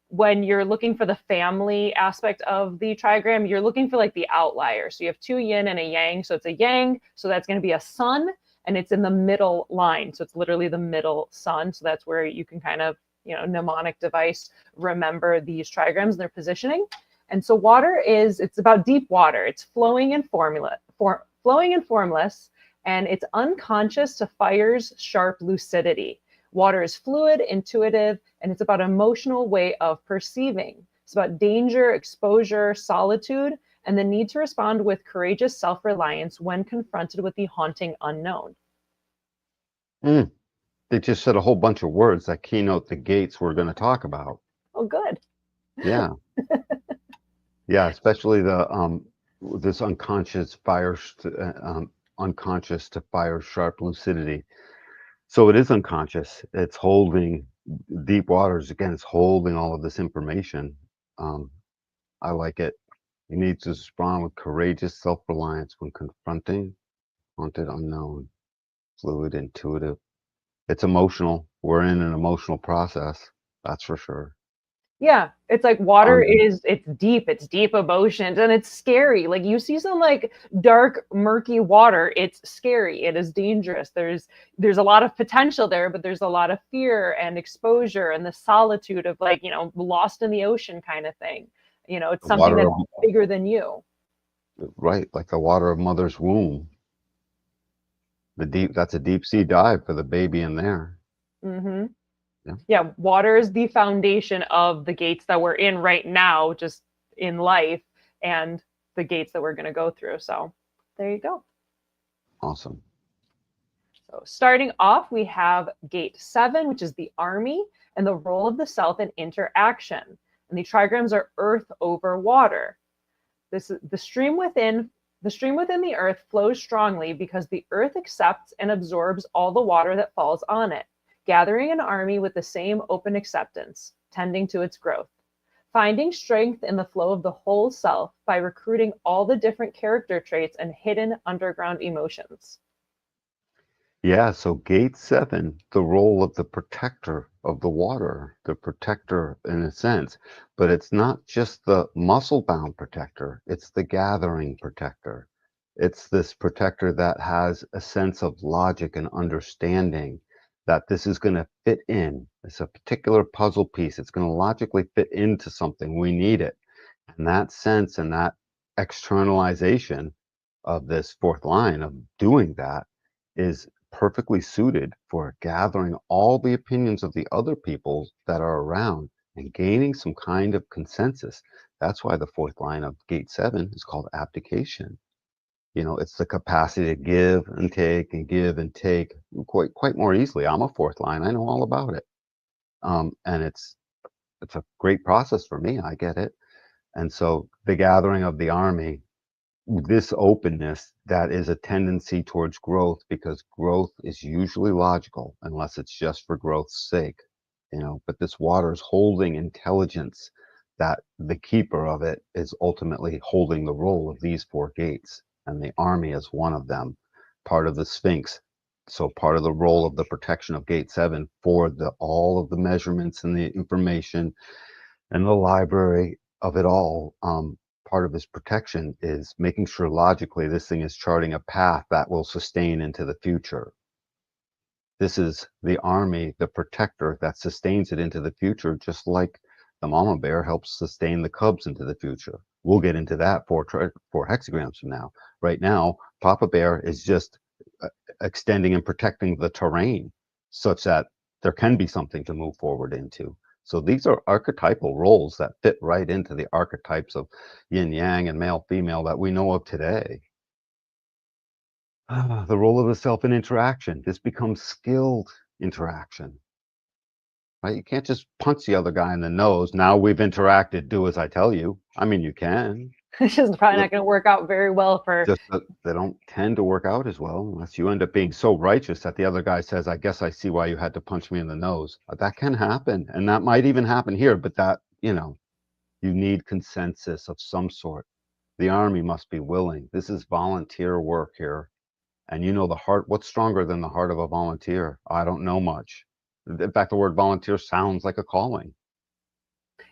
when you're looking for the family aspect of the trigram, you're looking for like the outlier. So you have 2 yin and a yang. So it's a yang. So that's going to be a sun. And it's in the middle line. So it's literally the middle sun. So that's where you can kind of, mnemonic device, remember these trigrams and their positioning. And so water it's about deep water. It's flowing and formless, and it's unconscious to fire's sharp lucidity. Water is fluid, intuitive, and it's about emotional way of perceiving. It's about danger, exposure, solitude, and the need to respond with courageous self-reliance when confronted with the haunting unknown. They just said a whole bunch of words that keynote the gates we're going to talk about. Oh, good. Yeah. Yeah, especially the this unconscious unconscious to fire sharp lucidity. So it is unconscious. It's holding deep waters. Again, it's holding all of this information. I like it. You need to respond with courageous self-reliance when confronting haunted unknown, fluid, intuitive. It's emotional. We're in an emotional process. That's for sure. Yeah, it's like water it's deep emotions, and it's scary. Like you see some like dark, murky water, it's scary. It is dangerous. There's a lot of potential there, but there's a lot of fear and exposure and the solitude of like, lost in the ocean kind of thing. It's something that's bigger than you. Right, like the water of mother's womb. That's a deep sea dive for the baby in there. Mm-hmm. Yeah, water is the foundation of the gates that we're in right now, just in life, and the gates that we're going to go through. So there you go. Awesome. So starting off, we have gate 7, which is the army, and the role of the self in interaction. And the trigrams are earth over water. The stream within the earth flows strongly because the earth accepts and absorbs all the water that falls on it, gathering an army with the same open acceptance, tending to its growth. Finding strength in the flow of the whole self by recruiting all the different character traits and hidden underground emotions. Yeah, so gate 7, the role of the protector of the water, the protector in a sense, but it's not just the muscle-bound protector, it's the gathering protector. It's this protector that has a sense of logic and understanding that this is going to fit in. It's a particular puzzle piece. It's going to logically fit into something. We need it. And that sense and that externalization of this fourth line of doing that is perfectly suited for gathering all the opinions of the other people that are around and gaining some kind of consensus. That's why the fourth line of gate 7 is called abdication. It's the capacity to give and take quite more easily. I'm a fourth line. I know all about it. And it's a great process for me. I get it. And so the gathering of the army, this openness, that is a tendency towards growth, because growth is usually logical unless it's just for growth's sake. But this water is holding intelligence, that the keeper of it is ultimately holding the role of these 4 gates, and the army is one of them, part of the Sphinx. So part of the role of the protection of gate 7 for all of the measurements and the information and the library of it all, part of his protection is making sure logically this thing is charting a path that will sustain into the future. This is the army, the protector that sustains it into the future, just like the mama bear helps sustain the cubs into the future. We'll get into that 4 hexagrams from now. Right now, Papa Bear is just extending and protecting the terrain such that there can be something to move forward into. So these are archetypal roles that fit right into the archetypes of yin yang and male female that we know of today. The role of the self in interaction. This becomes skilled interaction, right? You can't just punch the other guy in the nose. Now we've interacted. Do as I tell you. I mean, you can. It's just probably not going to work out very well for. Just that they don't tend to work out as well unless you end up being so righteous that the other guy says, "I guess I see why you had to punch me in the nose." That can happen, and that might even happen here. But that you need consensus of some sort. The army must be willing. This is volunteer work here. And the heart, what's stronger than the heart of a volunteer? I don't know much. In fact, the word volunteer sounds like a calling.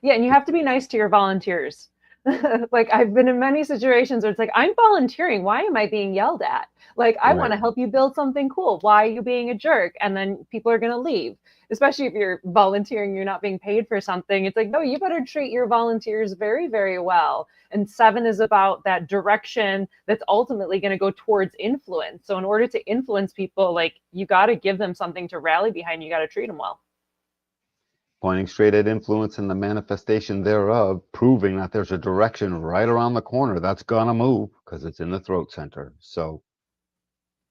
Yeah, and you have to be nice to your volunteers. Like, I've been in many situations where it's like, I'm volunteering. Why am I being yelled at? Like, I want to help you build something cool. Why are you being a jerk? And then people are going to leave, especially if you're volunteering, you're not being paid for something. It's like, no, you better treat your volunteers very, very well. And 7 is about that direction that's ultimately going to go towards influence. So in order to influence people, like, you got to give them something to rally behind. You got to treat them well. Pointing straight at influence and the manifestation thereof, proving that there's a direction right around the corner that's gonna move because it's in the throat center. So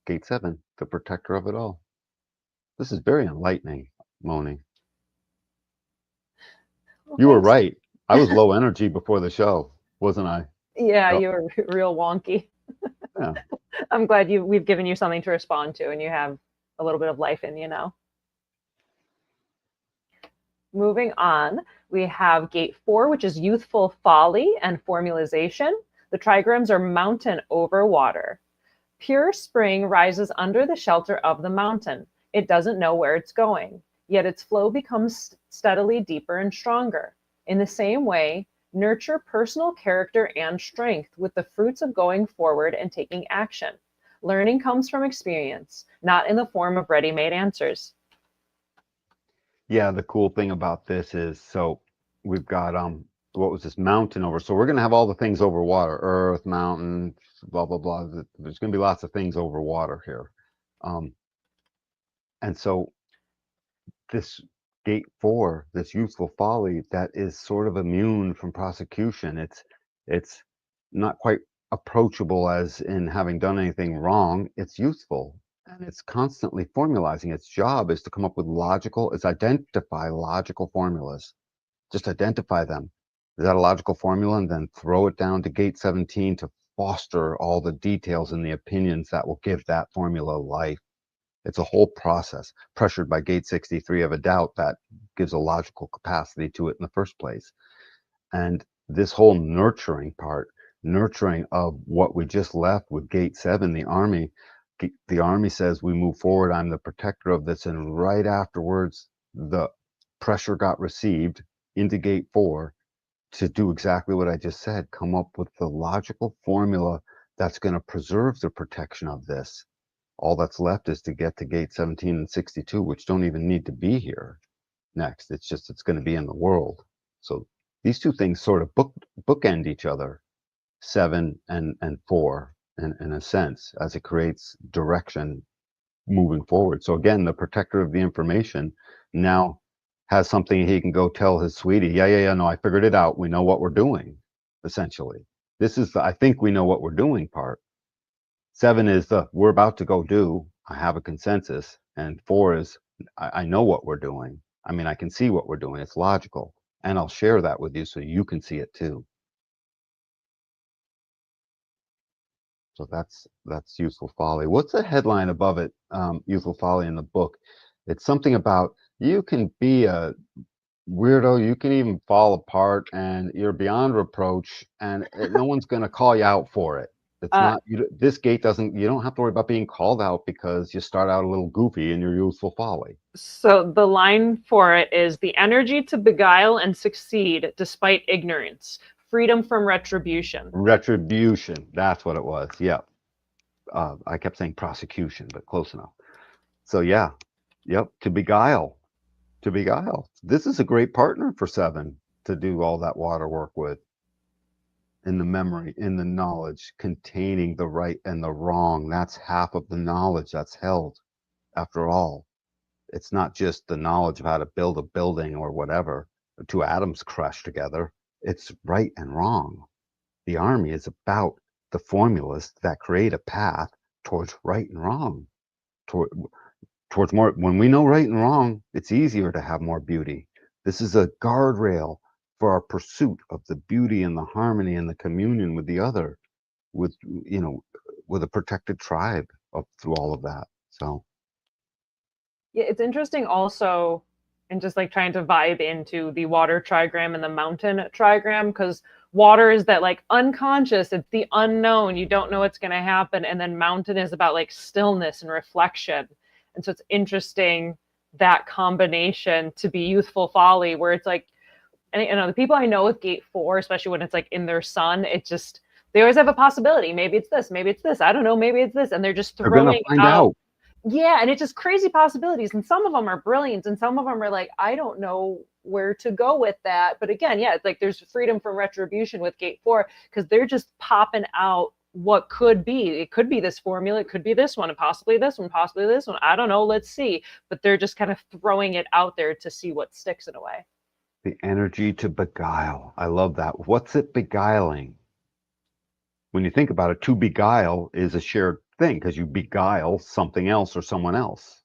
gate 7, the protector of it all. This is very enlightening, Moni. Well, You were thanks. right. I was low energy before the show, wasn't I? Yeah, Yep. you were real wonky. Yeah. I'm glad we've given you something to respond to and you have a little bit of life in you now. Moving on, we have gate 4, which is youthful folly and formalization. The trigrams are mountain over water. Pure spring rises under the shelter of the mountain. It doesn't know where it's going, yet its flow becomes steadily deeper and stronger. In the same way, nurture personal character and strength with the fruits of going forward and taking action. Learning comes from experience, not in the form of ready-made answers. Yeah, the cool thing about this is, so we've got what was this mountain over? So we're gonna have all the things over water, earth, mountain, blah blah blah. There's gonna be lots of things over water here. And so this gate 4, this youthful folly, that is sort of immune from prosecution. It's not quite approachable as in having done anything wrong. It's youthful. And it's constantly formalizing. Its job is to come up with identify logical formulas. Just identify them. Is that a logical formula? And then throw it down to gate 17 to foster all the details and the opinions that will give that formula life. It's a whole process pressured by gate 63 of a doubt that gives a logical capacity to it in the first place. And this whole nurturing part, nurturing of what we just left with gate 7, the army says we move forward, I'm the protector of this, and right afterwards the pressure got received into gate 4 to do exactly what I just said, come up with the logical formula that's going to preserve the protection of this. All that's left is to get to gate 17 and 62, which don't even need to be here next. It's just, it's going to be in the world. So these two things sort of bookend each other, 7 and 4, in a sense, as it creates direction moving forward. So again, the protector of the information now has something he can go tell his sweetie, yeah, no, I figured it out. We know what we're doing, essentially. This is the, I think we know what we're doing part. 7 is the, we're about to go do, I have a consensus. And 4 is, I know what we're doing. I mean, I can see what we're doing. It's logical. And I'll share that with you so you can see it too. So that's Youthful Folly. What's the headline above it? Youthful Folly in the book. It's something about you can be a weirdo, you can even fall apart, and you're beyond reproach, and no one's going to call you out for it. It's not this gate doesn't. You don't have to worry about being called out because you start out a little goofy in your youthful folly. So the line for it is the energy to beguile and succeed despite ignorance, freedom from retribution. Retribution. That's what it was. Yeah. I kept saying prosecution, but close enough. So yeah. Yep. To beguile. To beguile. This is a great partner for 7 to do all that water work with. In the memory, in the knowledge, containing the right and the wrong. That's half of the knowledge that's held, after all. It's not just the knowledge of how to build a building or whatever, 2 atoms crushed together. It's right and wrong. The army is about the formulas that create a path towards right and wrong, towards more. When we know right and wrong, it's easier to have more beauty. This is a guardrail for our pursuit of the beauty and the harmony and the communion with the other, with with a protected tribe up through all of that. So yeah, it's interesting also, and just like trying to vibe into the water trigram and the mountain trigram, because water is that like unconscious, it's the unknown, you don't know what's going to happen, and then mountain is about like stillness and reflection. And so it's interesting that combination to be youthful folly, where it's like, and the people I know with gate 4, especially when it's like in their sun, it just, they always have a possibility. Maybe it's this, maybe it's this, I don't know, maybe it's this, and they're just they're gonna throwing find out. Yeah, and it's just crazy possibilities, and some of them are brilliant, and some of them are like, I don't know where to go with that. But again, yeah, it's like there's freedom from retribution with gate 4, because they're just popping out what could be. It could be this formula, it could be this one, and possibly this one, possibly this one, I don't know, let's see. But they're just kind of throwing it out there to see what sticks in a way. The energy to beguile. I love that. What's it beguiling? When you think about it, to beguile is a shared thing because you beguile something else or someone else.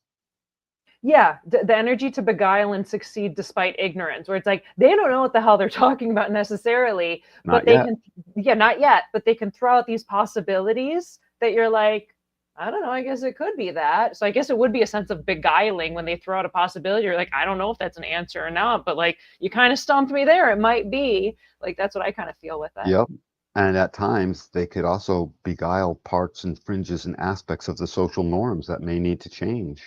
Yeah, the energy to beguile and succeed despite ignorance, where it's like they don't know what the hell they're talking about necessarily, but they can, yeah, not yet, but they can throw out these possibilities that you're like, I don't know, I guess it could be that. So I guess it would be a sense of beguiling when they throw out a possibility. You're like, I don't know if that's an answer or not, but like you kind of stumped me there. It might be. Like that's what I kind of feel with that. Yep. And at times they could also beguile parts and fringes and aspects of the social norms that may need to change.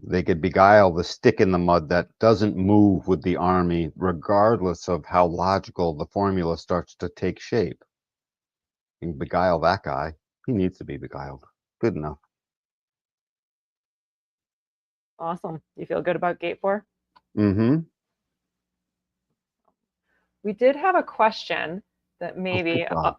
They could beguile the stick in the mud that doesn't move with the army, regardless of how logical the formula starts to take shape. You can beguile that guy. He needs to be beguiled. Good enough. Awesome. You feel good about gate 4? Mm-hmm. We did have a question that maybe, I'll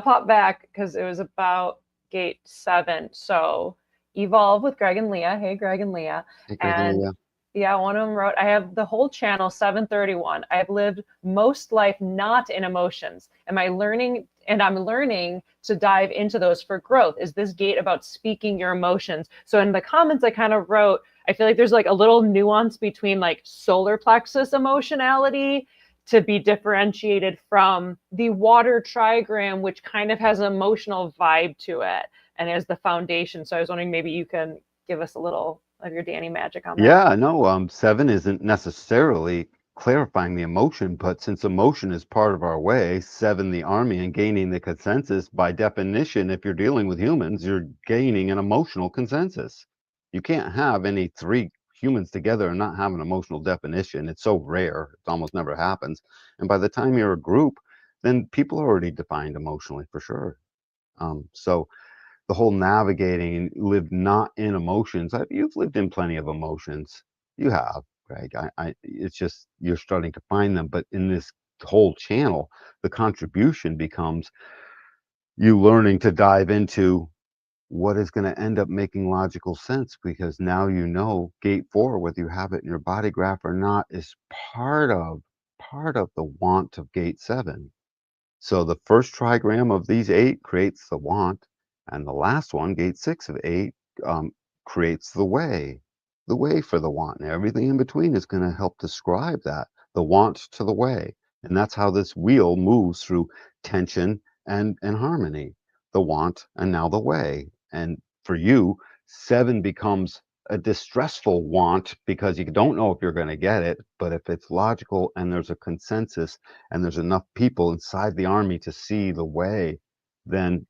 pop back because it was about gate 7. So evolve with Greg and Leah. Hey, Greg and Leah. Hey, Greg and Leah. Yeah, one of them wrote, I have the whole channel 731. I have lived most life not in emotions. Am I learning? And I'm learning to dive into those for growth. Is this gate about speaking your emotions? So in the comments, I kind of wrote, I feel like there's like a little nuance between like solar plexus emotionality to be differentiated from the water trigram, which kind of has an emotional vibe to it and is the foundation. So I was wondering, maybe you can give us a little of your Danny magic on that. Yeah, no, 7 isn't necessarily clarifying the emotion, but since emotion is part of our way, 7, the army, and gaining the consensus, by definition, if you're dealing with humans, you're gaining an emotional consensus. You can't have any 3 humans together and not have an emotional definition. It's so rare, it almost never happens. And by the time you're a group, then people are already defined emotionally for sure. So the whole navigating, lived not in emotions. You've lived in plenty of emotions. You have, Greg. It's just you're starting to find them. But in this whole channel, the contribution becomes you learning to dive into what is going to end up making logical sense, because now you know gate 4, whether you have it in your body graph or not, is part of the want of gate 7. So the first trigram of these 8 creates the want, and the last one, gate 6 of 8, um, creates the way for the want. And everything in between is going to help describe that, the want to the way. And that's how this wheel moves through tension and harmony, the want and now the way. And for you, 7 becomes a distressful want because you don't know if you're going to get it. But if it's logical and there's a consensus and there's enough people inside the army to see the way, then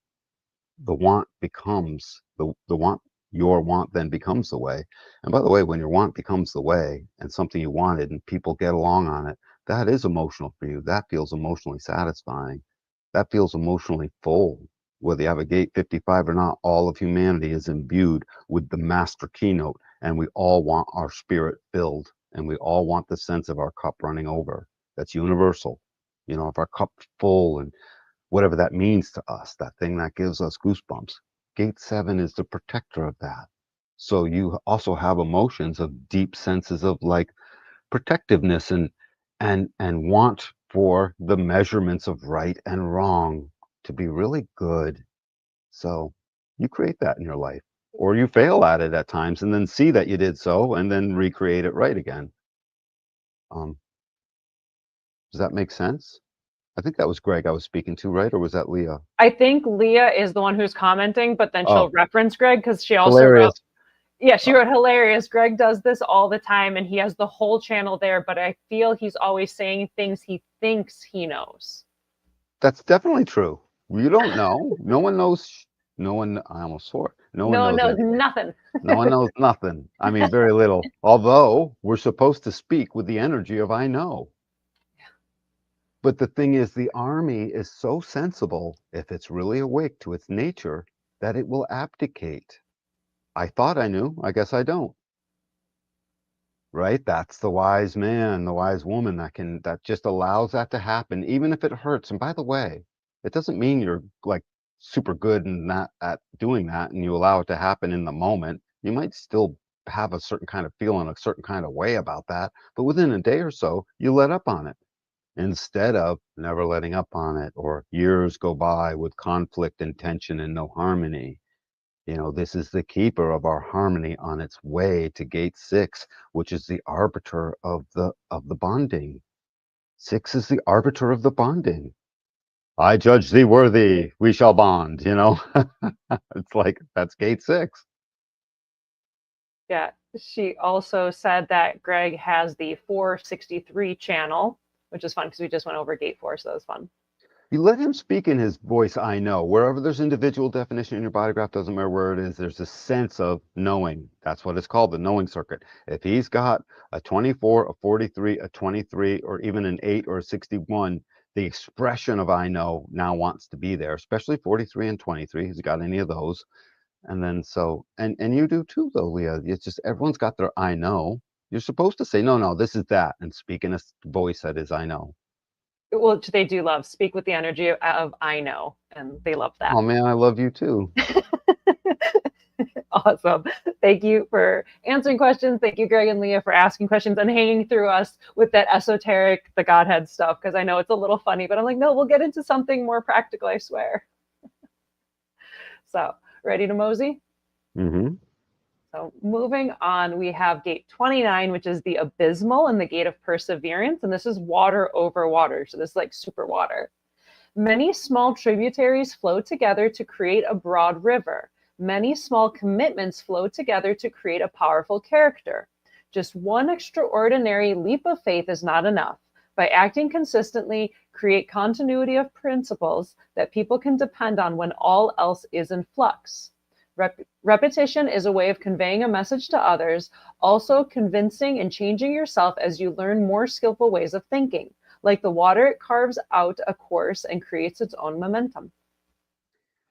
the want becomes the want, your want then becomes the way. And by the way, when your want becomes the way and something you wanted and people get along on it, that is emotional for you. That feels emotionally satisfying. That feels emotionally full. Whether you have a gate 55 or not, all of humanity is imbued with the master keynote, and we all want our spirit filled, and we all want the sense of our cup running over. That's universal. You know, if our cup's full and whatever that means to us, that thing that gives us goosebumps. Gate 7 is the protector of that. So you also have emotions of deep senses of like protectiveness and want for the measurements of right and wrong to be really good. So you create that in your life, or you fail at it at times and then see that you did so and then recreate it right again. Um, does that make sense? I think that was Greg I was speaking to, right? Or was that Leah? I think Leah is the one who's commenting, but then she'll Oh, reference Greg because she also hilarious. wrote, yeah, she wrote hilarious. Greg does this all the time and he has the whole channel there, but I feel he's always saying things he thinks he knows. That's definitely true. You don't know. No one knows. No one, I almost swore. No one No one knows knows anything. nothing. No one knows nothing. I mean, very little. Although we're supposed to speak with the energy of I know. But the thing is, the army is so sensible, if it's really awake to its nature, that it will abdicate. I thought I knew. I guess I don't. Right? That's the wise man, the wise woman that just allows that to happen, even if it hurts. And by the way, it doesn't mean you're like super good and not at doing that and you allow it to happen in the moment. You might still have a certain kind of feeling, a certain kind of way about that, but within a day or so, you let up on it instead of never letting up on it, or years go by with conflict and tension and no harmony. You know, this is the keeper of our harmony on its way to gate 6, which is the arbiter of the bonding. 6 is the arbiter of the bonding. I judge thee worthy, we shall bond, you know. It's like that's gate 6. Yeah. She also said that Greg has the 463 channel, which is fun because we just went over gate 4, so that was fun. You let him speak in his voice, I know. Wherever there's individual definition in your body graph, doesn't matter where it is, there's a sense of knowing. That's what it's called, the knowing circuit. If he's got a 24, a 43, a 23, or even an 8 or a 61, the expression of I know now wants to be there, especially 43 and 23. He's got any of those. And then so, and you do too, though, Leah. It's just everyone's got their I know. You're supposed to say, no, no, this is that, and speak in a voice that is I know. Well, they do love speak with the energy of I know, and they love that. Oh man, I love you too. Awesome. Thank you for answering questions. Thank you, Greg and Leah, for asking questions and hanging through us with that esoteric, the Godhead stuff, because I know it's a little funny, but I'm like, no, we'll get into something more practical, I swear. So, ready to mosey? Mm-hmm. So, moving on, we have gate 29, which is the abysmal and the gate of perseverance. And this is water over water. So, this is like super water. Many small tributaries flow together to create a broad river. Many small commitments flow together to create a powerful character. Just one extraordinary leap of faith is not enough. By acting consistently, create continuity of principles that people can depend on when all else is in flux. Repetition is a way of conveying a message to others, also convincing and changing yourself as you learn more skillful ways of thinking. Like the water, it carves out a course and creates its own momentum.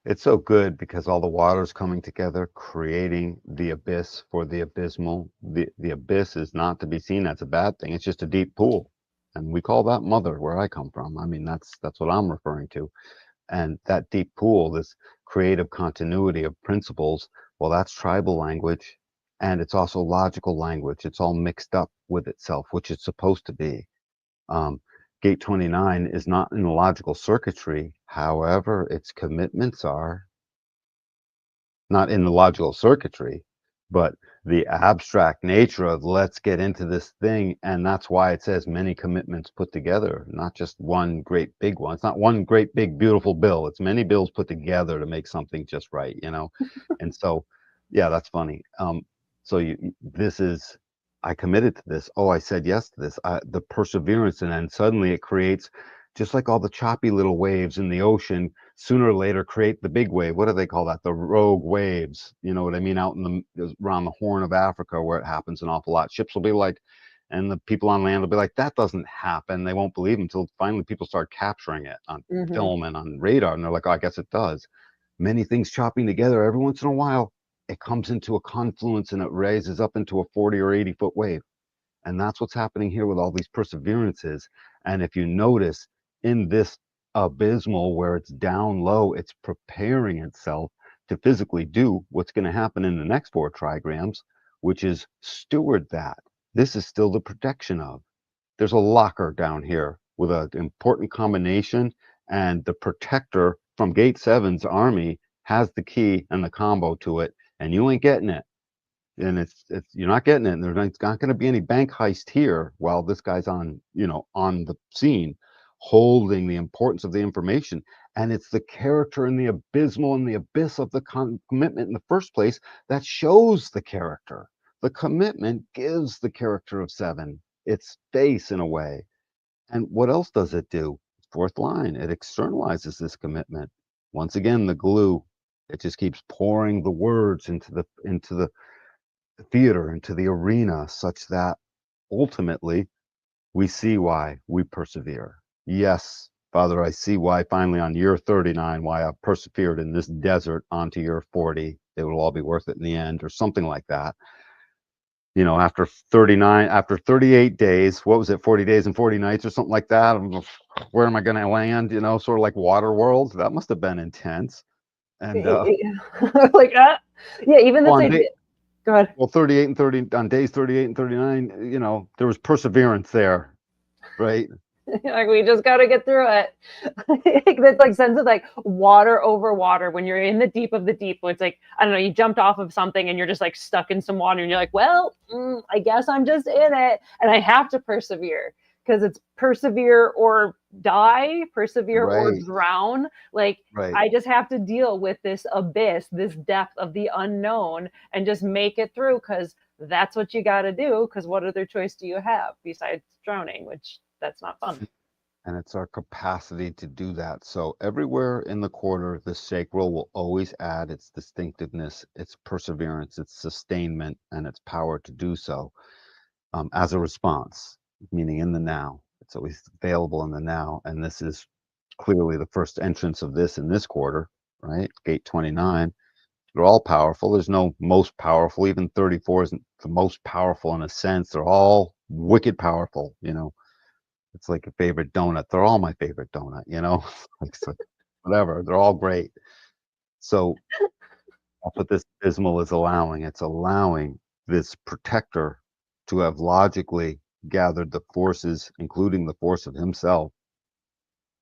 It's so good because all the water's coming together, creating the abyss for the abysmal. The abyss is not to be seen as a bad thing. It's just a deep pool. And we call that mother where I come from. I mean, that's what I'm referring to. And that deep pool, this creative continuity of principles, well, that's tribal language. And it's also logical language. It's all mixed up with itself, which it's supposed to be. Um, Gate 29 is not in the logical circuitry. However, its commitments are not in the logical circuitry, but the abstract nature of let's get into this thing. And that's why it says many commitments put together, not just one great big one. It's not one great big beautiful bill. It's many bills put together to make something just right, you know? And so, yeah, that's funny. This is, I committed to this. Oh, I said yes to this. The perseverance, and then suddenly it creates, just like all the choppy little waves in the ocean, sooner or later create the big wave. What do they call that? The rogue waves. You know what I mean? Out in the around the Horn of Africa, where it happens an awful lot. Ships will be like, and the people on land will be like, that doesn't happen. They won't believe until finally people start capturing it on film and on radar, and they're like, oh, I guess it does. Many things chopping together. Every once in a while, it comes into a confluence and it raises up into a 40 or 80-foot wave. And that's what's happening here with all these perseverances. And if you notice in this abysmal where it's down low, it's preparing itself to physically do what's going to happen in the next 4 trigrams, which is steward that. This is still the protection of. There's a locker down here with an important combination, and the protector from Gate 7's army has the key and the combo to it, and you ain't getting it. And it's you're not getting it, and there's not going to be any bank heist here while this guy's on, on the scene, holding the importance of the information. And it's the character in the abysmal and the abyss of the commitment in the first place that shows the character. The commitment gives the character of 7 its face in a way. And what else does it do? Fourth line, it externalizes this commitment. Once again, the glue. It just keeps pouring the words into the theater, into the arena, such that ultimately we see why we persevere. Yes, Father, I see why finally on year 39, why I've persevered in this desert onto year 40. It will all be worth it in the end, or something like that. After 39, after 38 days, what was it, 40 days and 40 nights or something like that? Where am I going to land? Sort of like Waterworld. That must have been intense. And like, yeah, even well, this idea. Go ahead. Well, 38 and 30 on days 38 and 39, there was perseverance there, right? Like, we just got to get through it. That's like sense of like water over water when you're in the deep of the deep. It's like, I don't know, you jumped off of something and you're just like stuck in some water and you're like, well, I guess I'm just in it and I have to persevere, because it's persevere or die, persevere or Right, drown. Like, right. I just have to deal with this abyss, this depth of the unknown, and just make it through, because that's what you got to do. Because what other choice do you have besides drowning, which that's not fun. And it's our capacity to do that. So everywhere in the quarter, the sacral will always add its distinctiveness, its perseverance, its sustainment, and its power to do so as a response, meaning in the now. It's always available in the now. And this is clearly the first entrance of this in this quarter, right? Gate 29. They're all powerful. There's no most powerful. Even 34 isn't the most powerful in a sense. They're all wicked powerful, It's like a favorite donut. They're all my favorite donut, Like, so whatever. They're all great. So That's what this abysmal is allowing. It's allowing this protector to have logically gathered the forces, including the force of himself,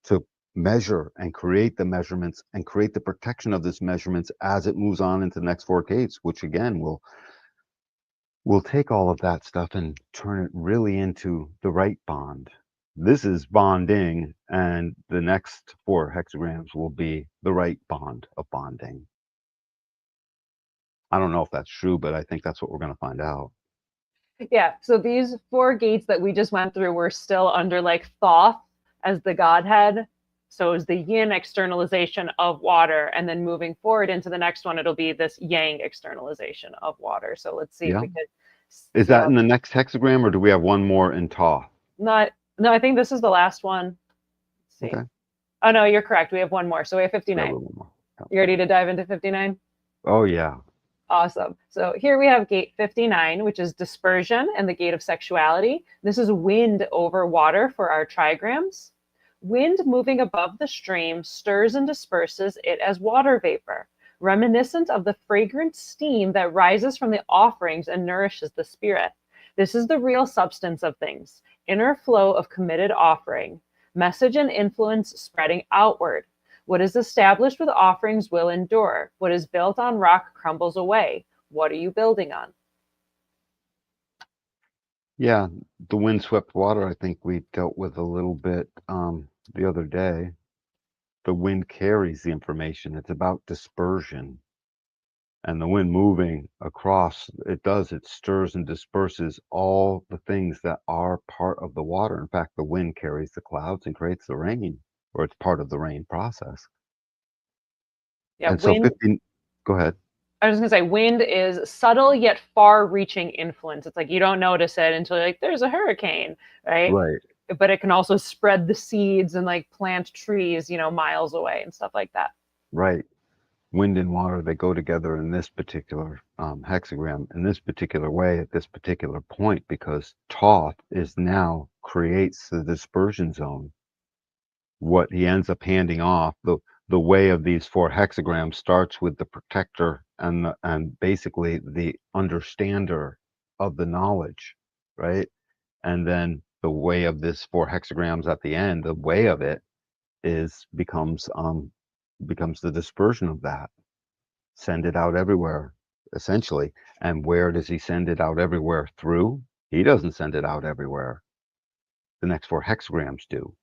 to measure and create the measurements and create the protection of this measurements as it moves on into the next four gates, which again will take all of that stuff and turn it really into the right bond. This is bonding, and the next four hexagrams will be the right bond of bonding. I don't know if that's true, but I think that's what we're going to find out. Yeah, so these four gates that we just went through were still under like Thoth as the Godhead. So it was the yin externalization of water. And then moving forward into the next one, it'll be this yang externalization of water. So let's see if we could. Is that in the next hexagram, or do we have one more in Thoth? No, I think this is the last one. Let's see. Okay. Oh, no, you're correct. We have one more. So we have 59. You ready to dive into 59? Oh, yeah. Awesome. So here we have gate 59, which is dispersion and the gate of sexuality. This is wind over water for our trigrams. Wind moving above the stream stirs and disperses it as water vapor, reminiscent of the fragrant steam that rises from the offerings and nourishes the spirit. This is the real substance of things, inner flow of committed offering, message and influence spreading outward. What is established with offerings will endure. What is built on rock crumbles away. What are you building on? Yeah, the windswept water, I think we dealt with a little bit the other day. The wind carries the information. It's about dispersion. And the wind moving across, it stirs and disperses all the things that are part of the water. In fact, the wind carries the clouds and creates the rain, or it's part of the rain process. Yeah, and so 15, go ahead. I was going to say, wind is subtle yet far-reaching influence. It's like you don't notice it until you're like, there's a hurricane, right? Right. But it can also spread the seeds and like plant trees, miles away and stuff like that. Right. Wind and water, they go together in this particular hexagram, in this particular way, at this particular point, because Thoth creates the dispersion zone. What he ends up handing off, the way of these four hexagrams starts with the protector and basically the understander of the knowledge, right? And then the way of this four hexagrams at the end, the way of it becomes the dispersion of that. Send it out everywhere, essentially. And where does he send it out everywhere through? He doesn't send it out everywhere. The next four hexagrams do.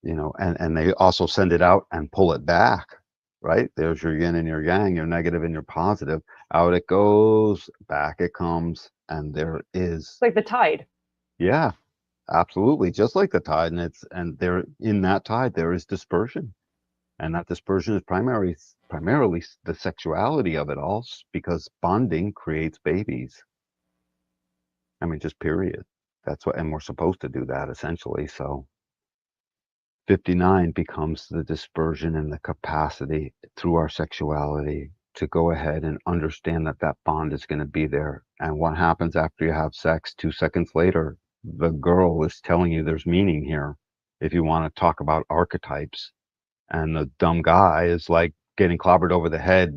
And they also send it out and pull it back, right? There's your yin and your yang, your negative and your positive. Out it goes, back it comes, and there is. It's like the tide. Yeah, absolutely. Just like the tide. And there in that tide, there is dispersion. And that dispersion is primarily the sexuality of it all, because bonding creates babies. I mean, just period. That's what, and we're supposed to do that essentially. So 59 becomes the dispersion and the capacity through our sexuality to go ahead and understand that bond is going to be there. And what happens after you have sex, 2 seconds later, the girl is telling you there's meaning here. If you want to talk about archetypes, and the dumb guy is like getting clobbered over the head,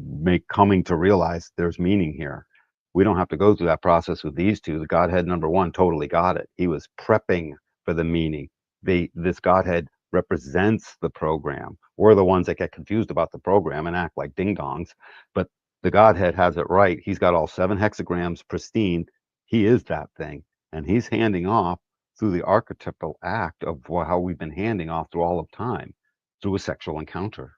coming to realize there's meaning here. We don't have to go through that process with these two. The Godhead number one totally got it. He was prepping for the meaning. This Godhead represents the program. We're the ones that get confused about the program and act like ding-dongs. But the Godhead has it right. He's got all 7 hexagrams pristine. He is that thing. And he's handing off through the archetypal act of how we've been handing off through all of time, through a sexual encounter.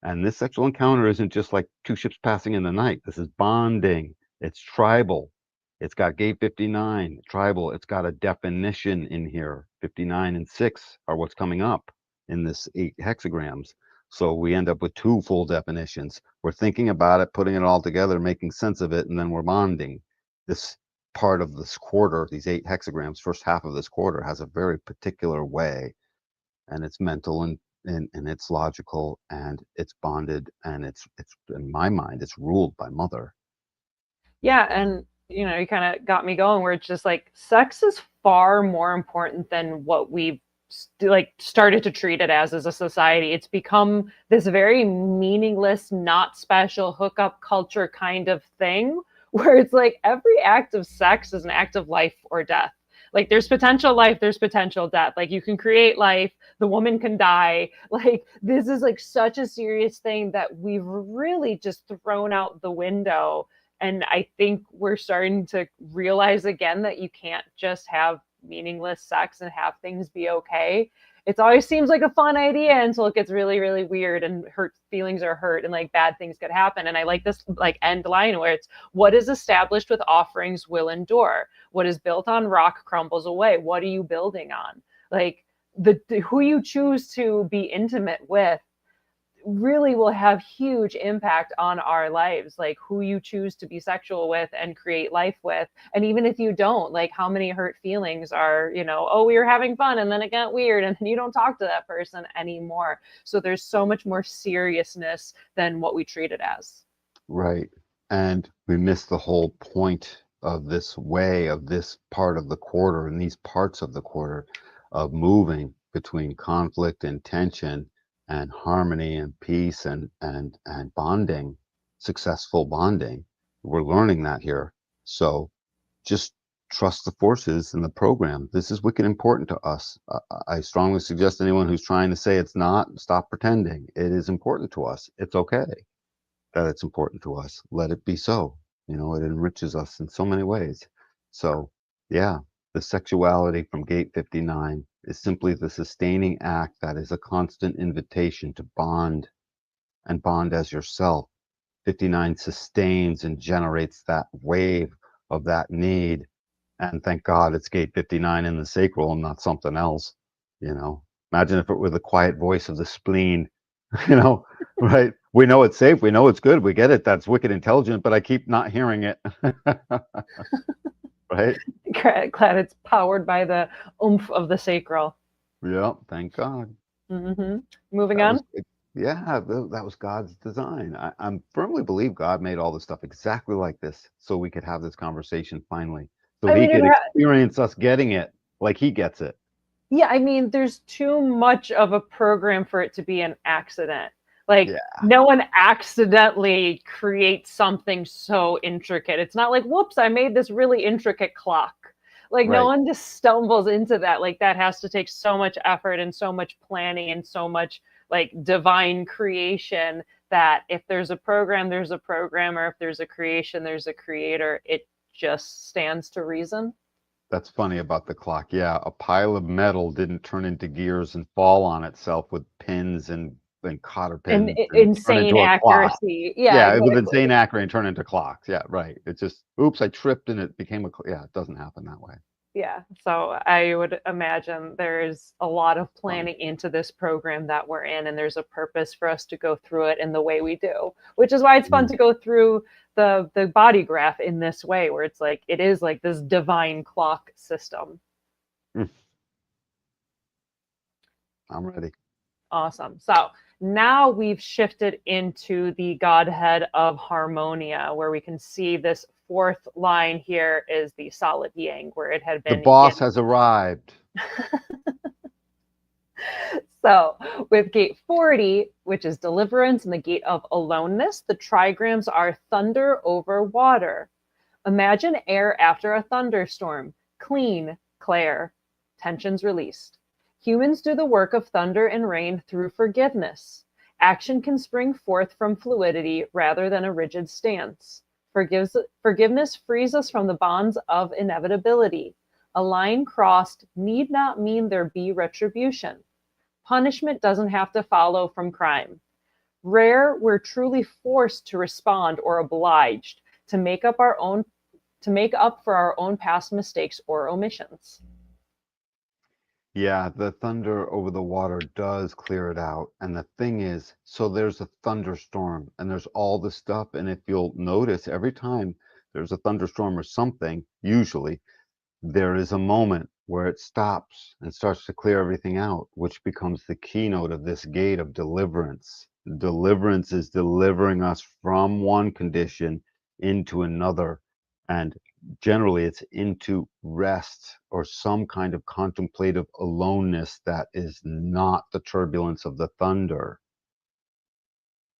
And this sexual encounter isn't just like 2 ships passing in the night. This is bonding. It's tribal. It's got gate 59, tribal. It's got a definition in here. 59 and 6 are what's coming up in this 8 hexagrams. So we end up with 2 full definitions. We're thinking about it, putting it all together, making sense of it, and then we're bonding. This part of this quarter, these 8 hexagrams, first half of this quarter, has a very particular way. And it's mental and it's logical and it's bonded, and it's in my mind, it's ruled by mother. Yeah, and you kind of got me going where it's just like sex is far more important than what we've like started to treat it as a society. It's become this very meaningless, not special hookup culture kind of thing, where it's like every act of sex is an act of life or death. Like there's potential life, there's potential death. Like you can create life, the woman can die. Like this is like such a serious thing that we've really just thrown out the window. And I think we're starting to realize again that you can't just have meaningless sex and have things be okay. It always seems like a fun idea until it gets really, really weird and hurt feelings are hurt and like bad things could happen. And I like this like end line where it's what is established with offerings will endure. What is built on rock crumbles away. What are you building on? Like the who you choose to be intimate with really will have huge impact on our lives, like who you choose to be sexual with and create life with. And even if you don't, like how many hurt feelings are, you know, oh, we were having fun and then it got weird and then you don't talk to that person anymore. So there's so much more seriousness than what we treat it as. Right. And we miss the whole point of this way, of this part of the quarter and these parts of the quarter of moving between conflict and tension and harmony and peace and bonding, successful bonding. We're learning that here. So just trust the forces in the program. This is wicked important to us. I strongly suggest anyone who's trying to say it's not, stop pretending. It is important to us. It's okay that it's important to us. Let it be so. You know, it enriches us in so many ways. So yeah, the sexuality from gate 59 is simply the sustaining act that is a constant invitation to bond and bond as yourself. 59 sustains and generates that wave of that need. And thank God it's gate 59 in the sacral and not something else. You know, imagine if it were the quiet voice of the spleen, you know, right? We know it's safe. We know it's good. We get it. That's wicked intelligent, but I keep not hearing it. Right? Glad it's powered by the oomph of the sacral. Yeah, thank God. Moving That on. was, yeah, that was God's design. I firmly believe God made all this stuff exactly like this so we could have this conversation finally. So I he mean, could experience us getting it like he gets it. yeah, I mean, there's too much of a program for it to be an accident. Like, Yeah, no one accidentally creates something so intricate. It's not like, whoops, I made this really intricate clock. Like, no right. one just stumbles into that. Like, that has to take so much effort and so much planning and so much like divine creation that if there's a program, there's a programmer. If there's a creation, there's a creator. It just stands to reason. That's funny about the clock. Yeah, a pile of metal didn't turn into gears and fall on itself with pins and cotter And pins and turn insane into a clock. accuracy. Yeah, Yeah, it was exactly. insane accurate and turn into clocks. Yeah, right. It's just, oops, I tripped and it became yeah, it doesn't happen that way. Yeah. So I would imagine there's a lot of Fun. planning into this program that we're in, and there's a purpose for us to go through it in the way we do, which is why it's fun Mm. to go through the body graph in this way, where it's like it is like this divine clock system. Mm. I'm ready. Awesome. So now we've shifted into the Godhead of Harmonia, where we can see this fourth line here is the solid yang, where it had The been boss yin. has arrived. So with gate 40, which is deliverance, and the gate of aloneness, the trigrams are thunder over water. Imagine air after a thunderstorm, clean, clear, tensions released. Humans do the work of thunder and rain through forgiveness. Action can spring forth from fluidity rather than a rigid stance. Forgiveness frees us from the bonds of inevitability. A line crossed need not mean there be retribution. Punishment doesn't have to follow from crime. Rare, we're truly forced to respond or obliged to make up for our own past mistakes or omissions. Yeah, the thunder over the water does clear it out. And the thing is, so there's a thunderstorm and there's all this stuff. And if you'll notice, every time there's a thunderstorm or something, usually there is a moment where it stops and starts to clear everything out, which becomes the keynote of this gate of deliverance. Deliverance is delivering us from one condition into another. And generally it's into rest or some kind of contemplative aloneness that is not the turbulence of the thunder.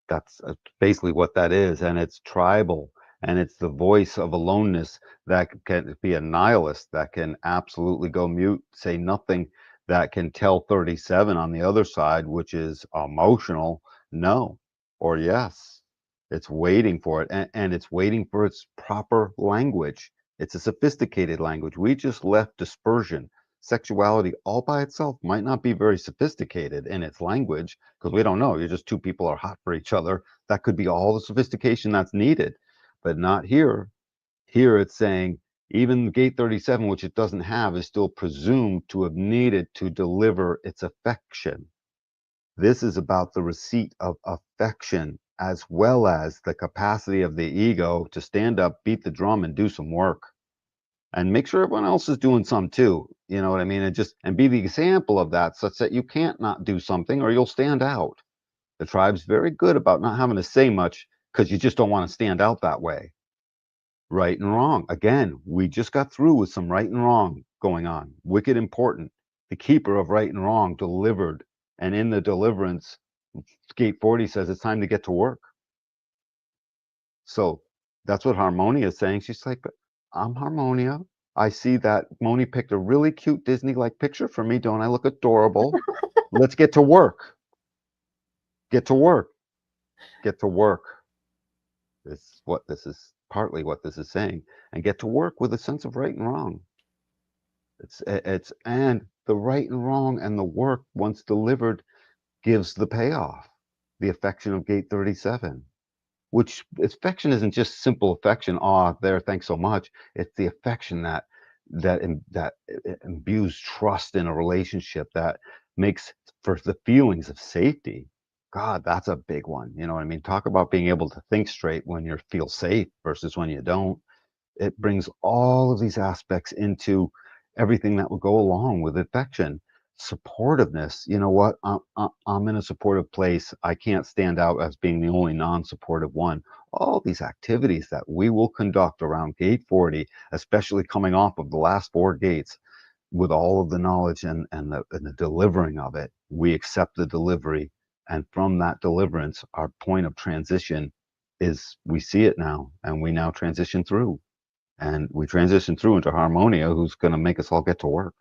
That's basically what that is, and it's tribal, and it's the voice of aloneness that can be a nihilist, that can absolutely go mute, say nothing, that can tell 37 on the other side, which is emotional, no or yes. It's waiting for it, and it's waiting for its proper language. It's a sophisticated language. We just left dispersion. Sexuality all by itself might not be very sophisticated in its language, because we don't know. You're just two people are hot for each other. That could be all the sophistication that's needed, but not here. Here it's saying even gate 37, which it doesn't have, is still presumed to have needed to deliver its affection. This is about the receipt of affection as well as the capacity of the ego to stand up, beat the drum, and do some work. And make sure everyone else is doing some too. You know what I mean? And be the example of that, such that you can't not do something or you'll stand out. The tribe's very good about not having to say much because you just don't want to stand out that way. Right and wrong. Again, we just got through with some right and wrong going on. Wicked important. The keeper of right and wrong delivered. And in the deliverance, Gate 40 says it's time to get to work. So that's what Harmonia is saying. She's like, I'm Harmonia. I see that Moni picked a really cute Disney-like picture for me. Don't I look adorable? Let's get to work. Get to work. Get to work. This is partly what this is saying. And get to work with a sense of right and wrong. And the right and wrong and the work, once delivered, gives the payoff. The affection of Gate 37. Which affection isn't just simple affection. Oh, there, thanks so much. It's the affection that imbues trust in a relationship, that makes for the feelings of safety. God, that's a big one. You know what I mean? Talk about being able to think straight when you feel safe versus when you don't. It brings all of these aspects into everything that would go along with affection. Supportiveness, you know what? I'm in a supportive place. I can't stand out as being the only non-supportive one. All these activities that we will conduct around Gate 40, especially coming off of the last 4 gates, with all of the knowledge and the delivering of it, we accept the delivery. And from that deliverance, our point of transition is we see it now, and we now transition through. And we transition through into Harmonia, who's going to make us all get to work.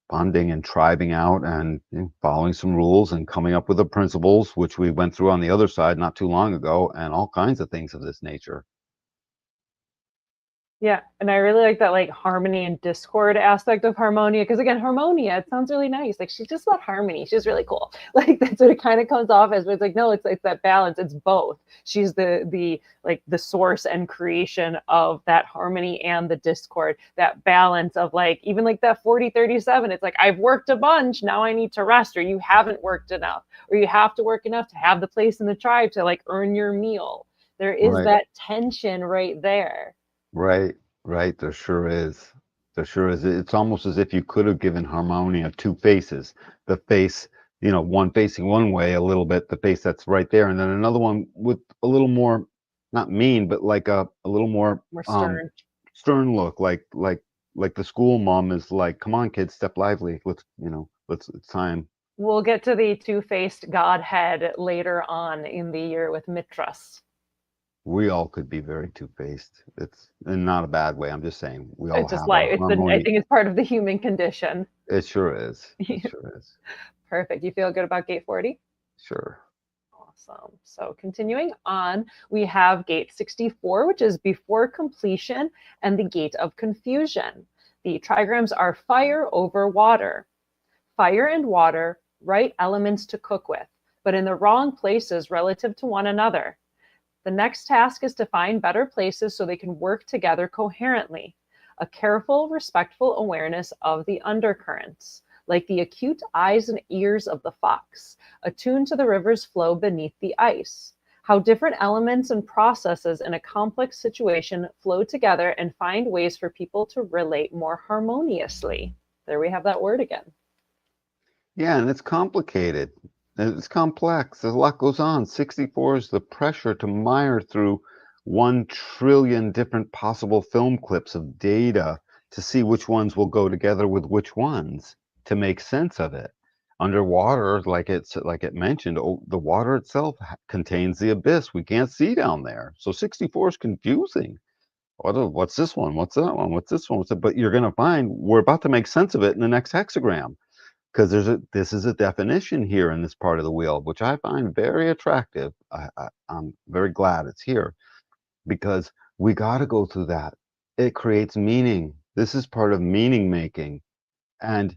Bonding and tribing out and following some rules and coming up with the principles, which we went through on the other side not too long ago, and all kinds of things of this nature. Yeah, and I really like that like harmony and discord aspect of Harmonia, because again, Harmonia, it sounds really nice. Like she's just about harmony. She's really cool. Like that's what it kind of comes off as. But it's like no, it's that balance. It's both. She's the like the source and creation of that harmony and the discord. That balance of like even like that 40-37. It's like I've worked a bunch. Now I need to rest, or you haven't worked enough, or you have to work enough to have the place in the tribe to like earn your meal. There is Right. that tension right there. Right, right. There sure is. There sure is. It's almost as if you could have given Harmonia 2 faces. The face, one facing one way a little bit, the face that's right there, and then another one with a little more, not mean, but like a little more More stern. stern look, like the school mom is like, come on, kids, step lively. It's time. We'll get to the two-faced Godhead later on in the year with Mithras. We all could be very two-faced. It's in not a bad way. I'm just saying we all It's just have like our I Harmonia. think it's part of the human condition. It sure is. It sure is. Perfect. You feel good about gate 40? Sure. Awesome. So continuing on, we have gate 64, which is before completion, and the gate of confusion. The trigrams are fire over water. Fire and water, right elements to cook with, but in the wrong places relative to one another. The next task is to find better places so they can work together coherently. A careful, respectful awareness of the undercurrents, like the acute eyes and ears of the fox, attuned to the river's flow beneath the ice. How different elements and processes in a complex situation flow together and find ways for people to relate more harmoniously. There we have that word again. Yeah, and it's complicated. It's complex. There's a lot goes on. 64 is the pressure to mire through 1 trillion different possible film clips of data to see which ones will go together with which ones to make sense of it. Underwater, like it mentioned, the water itself contains the abyss. We can't see down there. So 64 is confusing. What's this one? What's that one? What's this one? But you're going to find we're about to make sense of it in the next hexagram, because this is a definition here in this part of the wheel, which I find very attractive. I'm very glad it's here, because we got to go through that. It creates meaning. This is part of meaning making. And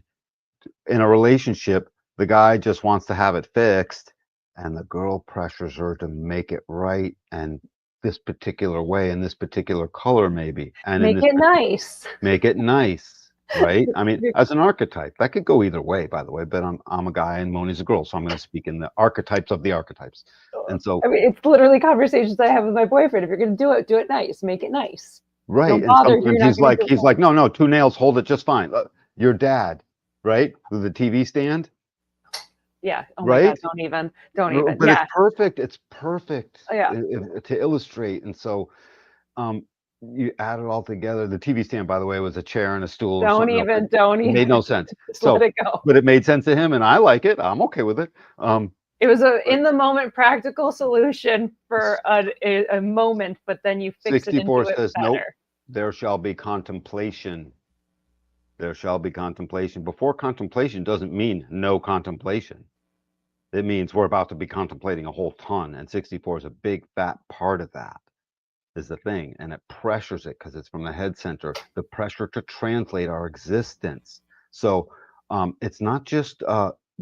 in a relationship, the guy just wants to have it fixed, and the girl pressures her to make it right, and this particular way, in this particular color, maybe, and in Make this it nice. make it nice, right? I mean, as an archetype, that could go either way, by the way. But I'm a guy and Moni's a girl, so I'm going to speak in the archetypes of the archetypes. And so, I mean, it's literally conversations I have with my boyfriend. If you're going to do it nice. Make it nice. right, Don't and bother. You're sometimes not going to do he's like, no, 2 nails hold it just fine. Your dad, right, with the TV stand. Yeah. Oh my Right? God. Don't even. But Yeah. it's perfect Yeah. to illustrate. And so you add it all together. The TV stand, by the way, was a chair and a stool or Don't something else. even. It made no sense. Just So, let it go. but it made sense to him, and I like it. I'm okay with it. It was a in the moment practical solution for a moment, but then you fix it into 64 it says, better. nope, there shall be contemplation. There shall be contemplation. Before contemplation doesn't mean no contemplation. It means we're about to be contemplating a whole ton, and 64 is a big fat part of that, is the thing, and it pressures it because it's from the head center, the pressure to translate our existence. So it's not just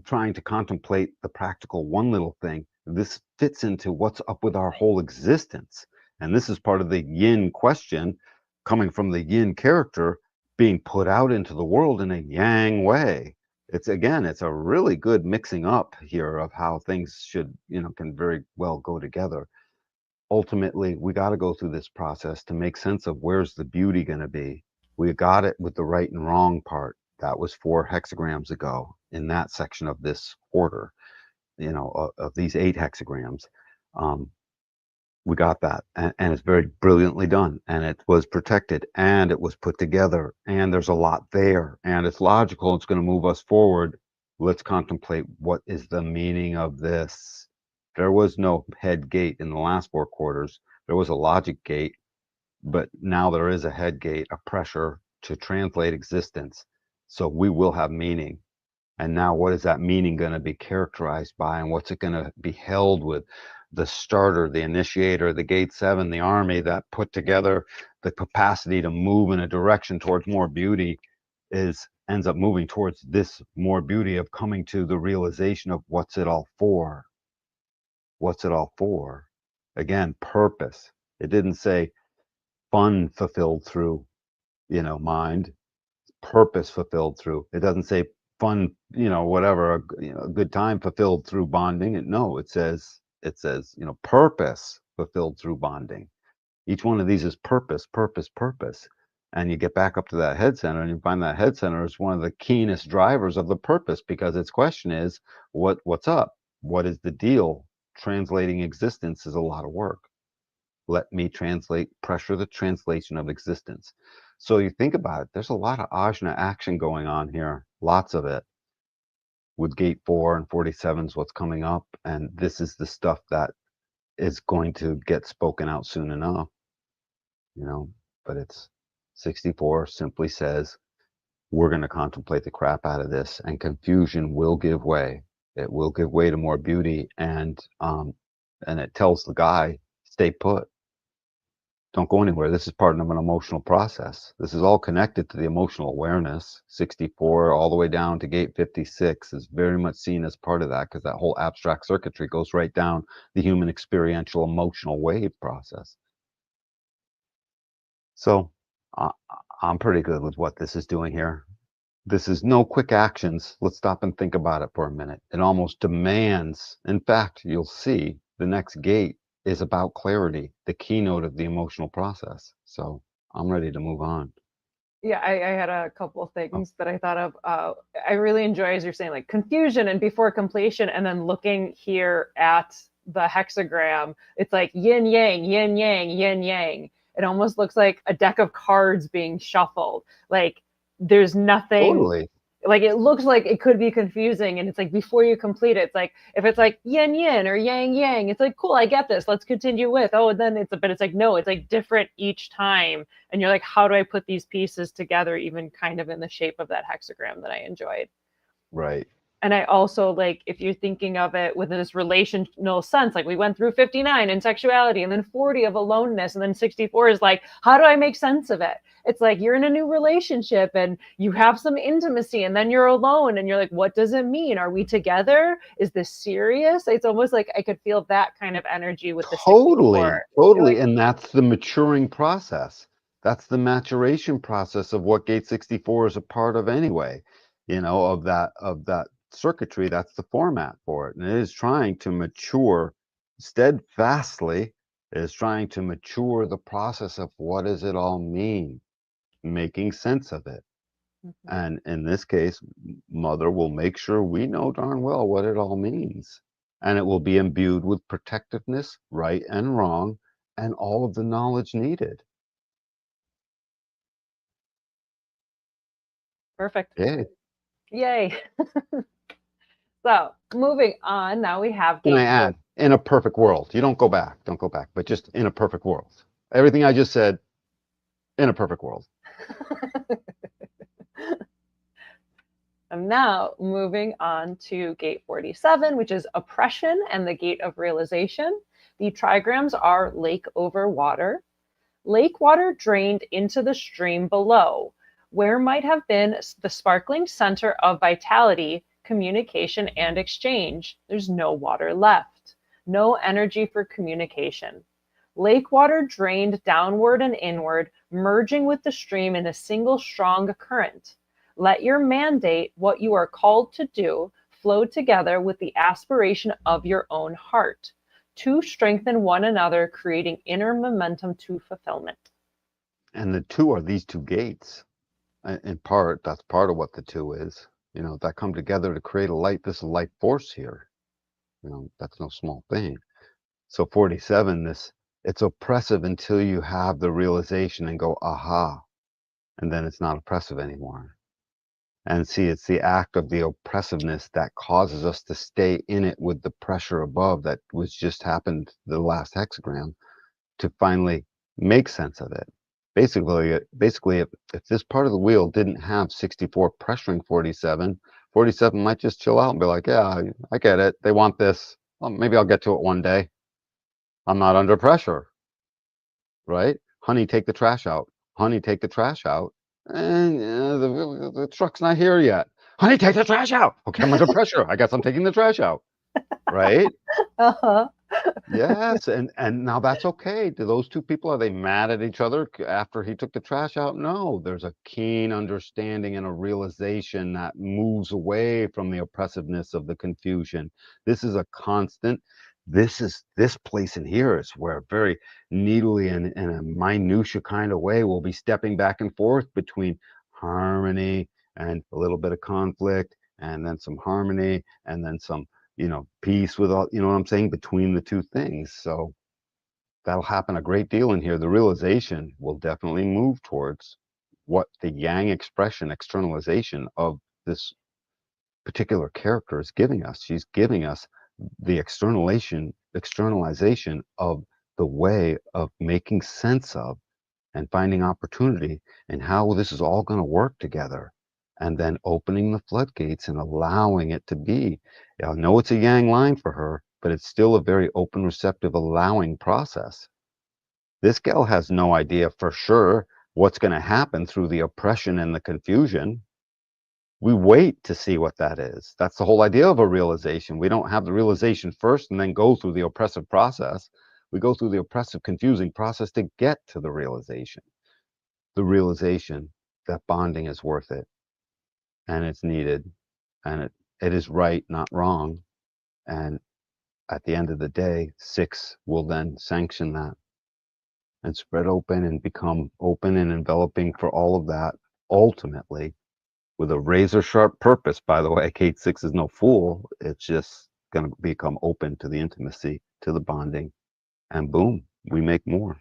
trying to contemplate the practical one little thing. This fits into what's up with our whole existence, and this is part of the yin question, coming from the yin character being put out into the world in a yang way. It's a really good mixing up here of how things should, can very well go together. Ultimately, we got to go through this process to make sense of where's the beauty going to be. We got it with the right and wrong part. That was 4 hexagrams ago in that section of this order, of these 8 hexagrams. We got that, and it's very brilliantly done, and it was protected, and it was put together, and there's a lot there, and it's logical. It's going to move us forward. Let's contemplate what is the meaning of this. There was no head gate in the last 4 quarters. There was a logic gate, but now there is a head gate, a pressure to translate existence. So we will have meaning. And now what is that meaning going to be characterized by, and what's it going to be held with? The starter, the initiator, the gate 7, the army that put together the capacity to move in a direction towards more beauty ends up moving towards this more beauty of coming to the realization of what's it all for? What's it all for? Again, purpose. It didn't say fun fulfilled through, mind, purpose fulfilled through. It doesn't say fun, whatever, a good time fulfilled through bonding. No, it says, purpose fulfilled through bonding. Each one of these is purpose, purpose, purpose. And you get back up to that head center, and you find that head center is one of the keenest drivers of the purpose, because its question is, what's up? What is the deal? Translating existence is a lot of work. Let me pressure the translation of existence. So you think about it, there's a lot of ajna action going on here, lots of it. With gate 4 and 47 is what's coming up, and this is the stuff that is going to get spoken out soon enough, but it's 64 simply says, we're going to contemplate the crap out of this, and confusion will give way. It will give way to more beauty, and it tells the guy, stay put. Don't go anywhere. This is part of an emotional process. This is all connected to the emotional awareness. 64 all the way down to gate 56 is very much seen as part of that, because that whole abstract circuitry goes right down the human experiential emotional wave process. So I'm pretty good with what this is doing here. This is no quick actions. Let's stop and think about it for a minute. It almost demands, in fact, you'll see the next gate is about clarity, the keynote of the emotional process. So I'm ready to move on. Yeah, I had a couple of things that I thought of. I really enjoy, as you're saying, like confusion and before completion, and then looking here at the hexagram, it's like yin yang, yin yang, yin yang. It almost looks like a deck of cards being shuffled. Like there's nothing. Totally. Like it looks like it could be confusing, and it's like before you complete it, it's like if it's like yin yin or yang yang, it's like cool, I get this, let's continue with. Oh, and then it's like no, it's like different each time, and you're like, how do I put these pieces together, even kind of in the shape of that hexagram that I enjoyed. Right. And I also like, if you're thinking of it within this relational sense, like we went through 59 in sexuality and then 40 of aloneness, and then 64 is like, how do I make sense of it? It's like you're in a new relationship and you have some intimacy and then you're alone and you're like, what does it mean? Are we together? Is this serious? It's almost like I could feel that kind of energy with the 64. Totally. Like, And that's the maturing process. That's the maturation process of what gate 64 is a part of anyway, of that circuitry. That's the format for it. And it is trying to mature steadfastly. It is trying to mature the process of what does it all mean, making sense of it. mm-hmm. And in this case, Mother will make sure we know darn well what it all means. And it will be imbued with protectiveness, right and wrong, and all of the knowledge needed. Perfect. Yeah. Yay. So moving on, now we have Can I gate add, in a perfect world, you don't go back, but just in a perfect world. Everything I just said, in a perfect world. And now moving on to gate 47, which is oppression and the gate of realization. The trigrams are lake over water. Lake water drained into the stream below, where might have been the sparkling center of vitality, communication, and exchange. There's no water left, no energy for communication. Lake water drained downward and inward, merging with the stream in a single strong current. Let your mandate, what you are called to do, flow together with the aspiration of your own heart. To strengthen one another, creating inner momentum to fulfillment. And the two are these two gates. In part, that's part of what the two is. That come together to create this life force here. That's no small thing. So 47, it's oppressive until you have the realization and go, aha, and then it's not oppressive anymore. And see, it's the act of the oppressiveness that causes us to stay in it with the pressure above that was just happened the last hexagram to finally make sense of it. Basically, if this part of the wheel didn't have 64 pressuring 47, 47 might just chill out and be like, yeah, I get it. They want this. Well, maybe I'll get to it one day. I'm not under pressure, right? Honey, take the trash out. Honey, take the trash out. And the truck's not here yet. Honey, take the trash out. Okay, I'm under pressure. I guess I'm taking the trash out, right? Uh-huh. Yes, and now that's okay. Do those two people, are they mad at each other after he took the trash out? No, there's a keen understanding and a realization that moves away from the oppressiveness of the confusion. This is a constant. This place in here is where very needly and in a minutia kind of way we'll be stepping back and forth between harmony and a little bit of conflict, and then some harmony, and then some peace with all, what I'm saying, between the two things. So that'll happen a great deal in here. The realization will definitely move towards what the yang expression, externalization of this particular character is giving us. She's giving us the externalization of the way of making sense of and finding opportunity and how this is all going to work together, and then opening the floodgates and allowing it to be. I know it's a yang line for her, but it's still a very open, receptive, allowing process. This gal has no idea for sure what's going to happen through the oppression and the confusion. We wait to see what that is. That's the whole idea of a realization. We don't have the realization first and then go through the oppressive process. We go through the oppressive, confusing process to get to the realization. The realization that bonding is worth it, and it's needed, and it is right, not wrong. And at the end of the day, 6 will then sanction that and spread open and become open and enveloping for all of that, ultimately with a razor sharp purpose. By the way, Kate 6 is no fool. It's just going to become open to the intimacy, to the bonding, and boom, we make more.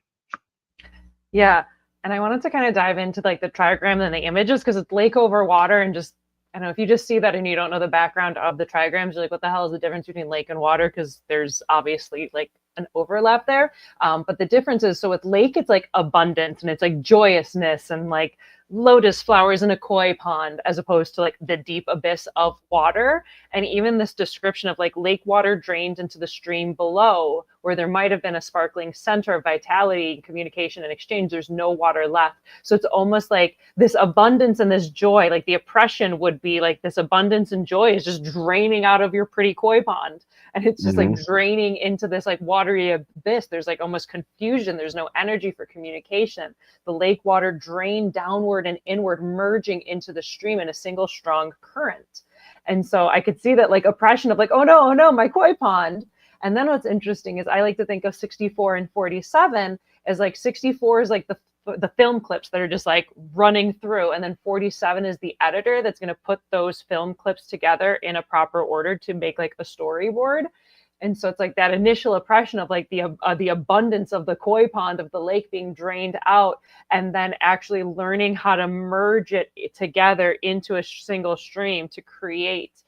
Yeah. And I wanted to kind of dive into like the trigram and the images because it's lake over water and just I don't know if you just see that and you don't know the background of the trigrams, you're like, what the hell is the difference between lake and water? Because there's obviously like an overlap there. But the difference is so with lake, it's like abundance and it's like joyousness and like lotus flowers in a koi pond as opposed to like the deep abyss of water. And even this description of like lake water drained into the stream below, where there might have been a sparkling center of vitality, communication, and exchange, there's no water left. So it's almost like this abundance and this joy, like the oppression would be like this abundance and joy is just draining out of your pretty koi pond. And it's just like draining into this like watery abyss. There's like almost confusion. There's no energy for communication. The lake water drained downward and inward, merging into the stream in a single strong current. And so I could see that like oppression of like, oh no, my koi pond. And then what's interesting is I like to think of 64 and 47 as like 64 is like the film clips that are just like running through, and then 47 is the editor that's going to put those film clips together in a proper order to make like a storyboard. And so it's like that initial oppression of like the abundance of the koi pond of the lake being drained out, and then actually learning how to merge it together into a single stream to create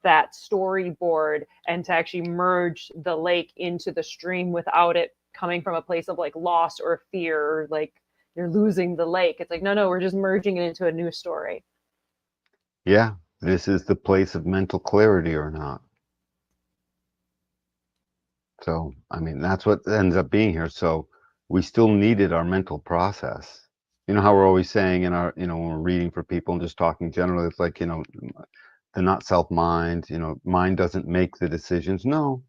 that storyboard and to actually merge the lake into the stream without it coming from a place of like loss or fear or like you're losing the lake. It's like, no, we're just merging it into a new story. Yeah, this is the place of mental clarity or not. So, I mean, that's what ends up being here. So we still needed our mental process. You know how we're always saying in our, when we're reading for people and just talking generally, it's like, the not self mind, mind doesn't make the decisions. No,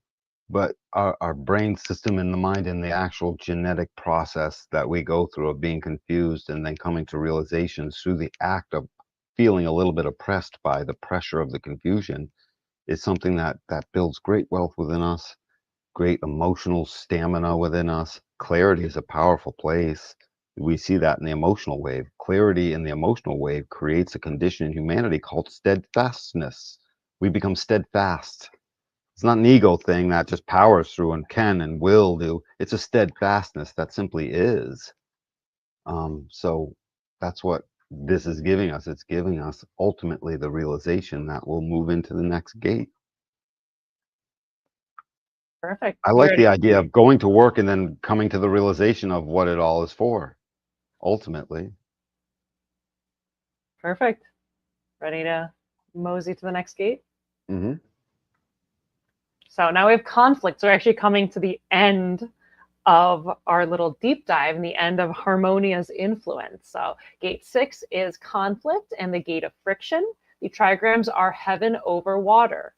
but our brain system and the mind and the actual genetic process that we go through of being confused and then coming to realizations through the act of feeling a little bit oppressed by the pressure of the confusion is something that builds great wealth within us, great emotional stamina within us. Clarity is a powerful place. We see that in the emotional wave. Clarity in the emotional wave creates a condition in humanity called steadfastness. We become steadfast. It's not an ego thing that just powers through and can and will do. It's a steadfastness that simply is. So that's what this is giving us. It's giving us ultimately the realization that we'll move into the next gate. Perfect. I like the idea of going to work and then coming to the realization of what it all is for, ultimately. Perfect. Ready to mosey to the next gate? Mm-hmm. So now we have conflicts. We're actually coming to the end of our little deep dive and the end of Harmonia's influence. So gate 6 is conflict and the gate of friction. The trigrams are heaven over water.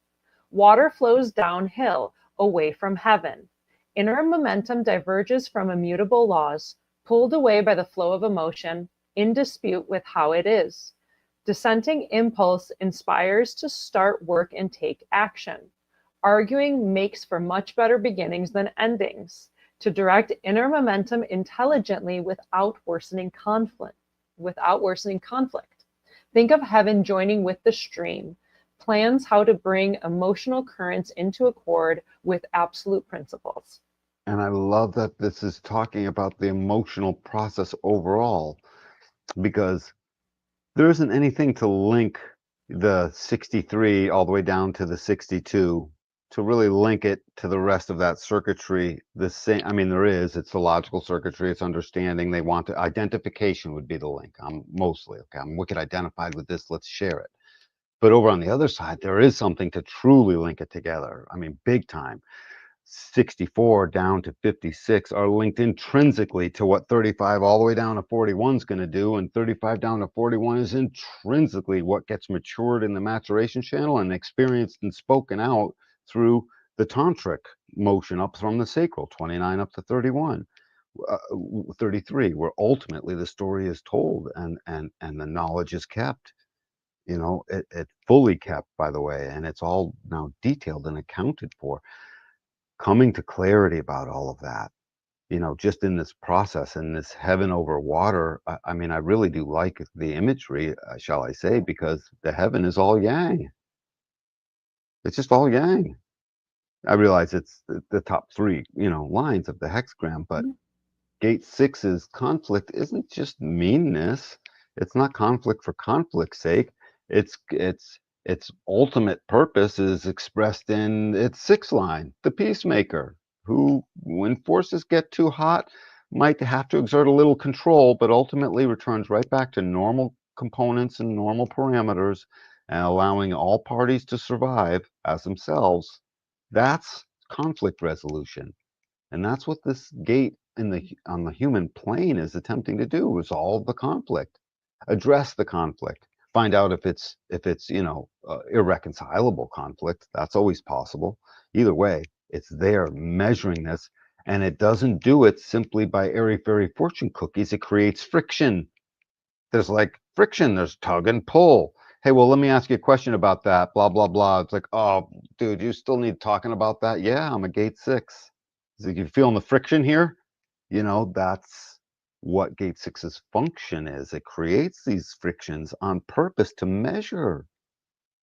Water flows downhill, away from heaven. Inner momentum diverges from immutable laws, pulled away by the flow of emotion, in dispute with how it is. Dissenting impulse inspires to start work and take action. Arguing makes for much better beginnings than endings. To direct inner momentum intelligently without worsening conflict. Think of heaven joining with the stream. Plans how to bring emotional currents into accord with absolute principles. And I love that this is talking about the emotional process overall, because there isn't anything to link the 63 all the way down to the 62 to really link it to the rest of that circuitry the same. I mean, there is, it's the logical circuitry, it's understanding. They want to, identification would be the link. I'm wicked identified with this, let's share it. But over on the other side, there is something to truly link it together. I mean, big time. 64 down to 56 are linked intrinsically to what 35 all the way down to 41 is going to do, and 35 down to 41 is intrinsically what gets matured in the maturation channel and experienced and spoken out through the tantric motion up from the sacral, 29 up to 31. 33, where ultimately the story is told and the knowledge is kept. It's fully kept, by the way, and it's all now detailed and accounted for. Coming to clarity about all of that, just in this process, in this heaven over water. I mean, I really do like the imagery, shall I say, because the heaven is all yang. It's just all yang. I realize it's the top three, lines of the hexagram, but Mhm. gate six's conflict isn't just meanness. It's not conflict for conflict's sake. Its ultimate purpose is expressed in its sixth line, the peacemaker, who, when forces get too hot, might have to exert a little control, but ultimately returns right back to normal components and normal parameters, and allowing all parties to survive as themselves. That's conflict resolution. And that's what this gate on the human plane is attempting to do: resolve the conflict, address the conflict, find out if it's irreconcilable conflict. That's always possible. Either way, it's there measuring this, and it doesn't do it simply by airy fairy fortune cookies. It creates friction. There's like friction. There's tug and pull. Hey, well, let me ask you a question about that. Blah blah blah. It's like, oh, dude, you still need talking about that? Yeah, I'm a gate six. So you feeling the friction here? That's what gate six's function is. It creates these frictions on purpose to measure,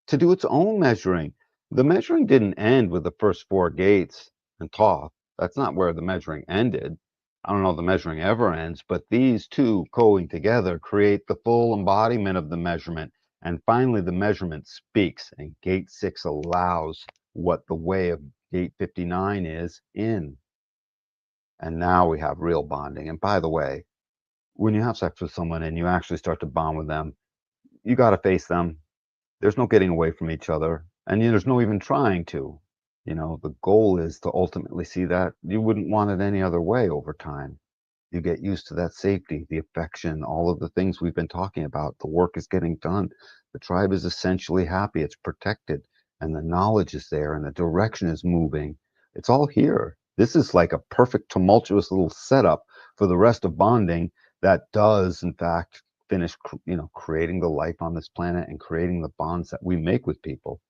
to do its own measuring. The measuring didn't end with the first four gates and Thoth. That's not where the measuring ended. I don't know if the measuring ever ends, but these two going together create the full embodiment of the measurement. And finally, the measurement speaks, and gate six allows what the way of gate 59 is in. And now we have real bonding. And by the way, when you have sex with someone and you actually start to bond with them, you got to face them. There's no getting away from each other, and there's no even trying to. The goal is to ultimately see that you wouldn't want it any other way over time. You get used to that safety, the affection, all of the things we've been talking about. The work is getting done. The tribe is essentially happy. It's protected, and the knowledge is there, and the direction is moving. It's all here. This is like a perfect, tumultuous little setup for the rest of bonding that does, in fact, finish, creating the life on this planet and creating the bonds that we make with people.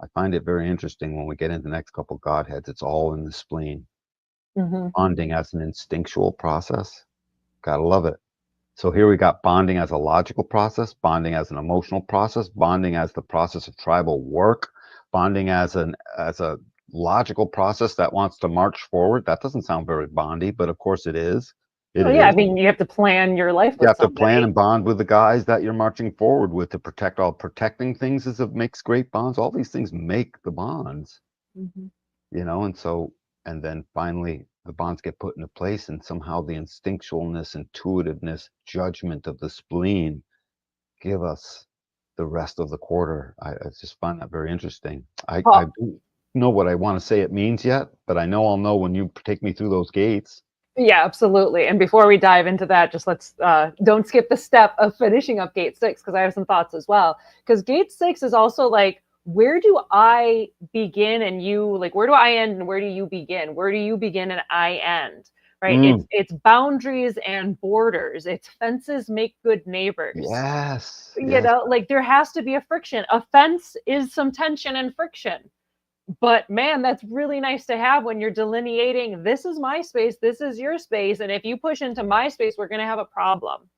I find it very interesting when we get into the next couple Godheads. It's all in the spleen. Mhm. Bonding as an instinctual process. Gotta love it. So here we got bonding as a logical process, bonding as an emotional process, bonding as the process of tribal work, bonding as a logical process that wants to march forward. That doesn't sound very bondy, but of course it is. It Oh yeah, I is. mean, you have to plan your life You with have to plan somebody. and bond with the guys that you're marching forward with to protect. All protecting things is it makes great bonds. All these things make the bonds, Mhm. and so, and then finally the bonds get put into place, and somehow the instinctualness, intuitiveness, judgment of the spleen give us the rest of the quarter. I just find that very interesting. I Well, don't know what I want to say it means yet, but I know I'll know when you take me through those gates. yeah, absolutely. And before we dive into that, just let's don't skip the step of finishing up gate six, because I have some thoughts as well. Because gate six is also like, where do I begin and you, like, where do I end and where do you begin? Where do you begin and I end? Right? Mm, It's boundaries and borders. It's fences make good neighbors. yes, yes, Like there has to be a friction. A fence is some tension and friction. But man, that's really nice to have when you're delineating, this is my space, this is your space, and if you push into my space, we're going to have a problem.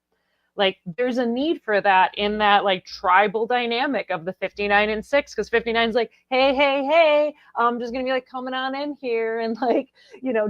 Like there's a need for that in that like tribal dynamic of the 59 and 6, because 59 is like, hey, I'm just going to be like coming on in here and like,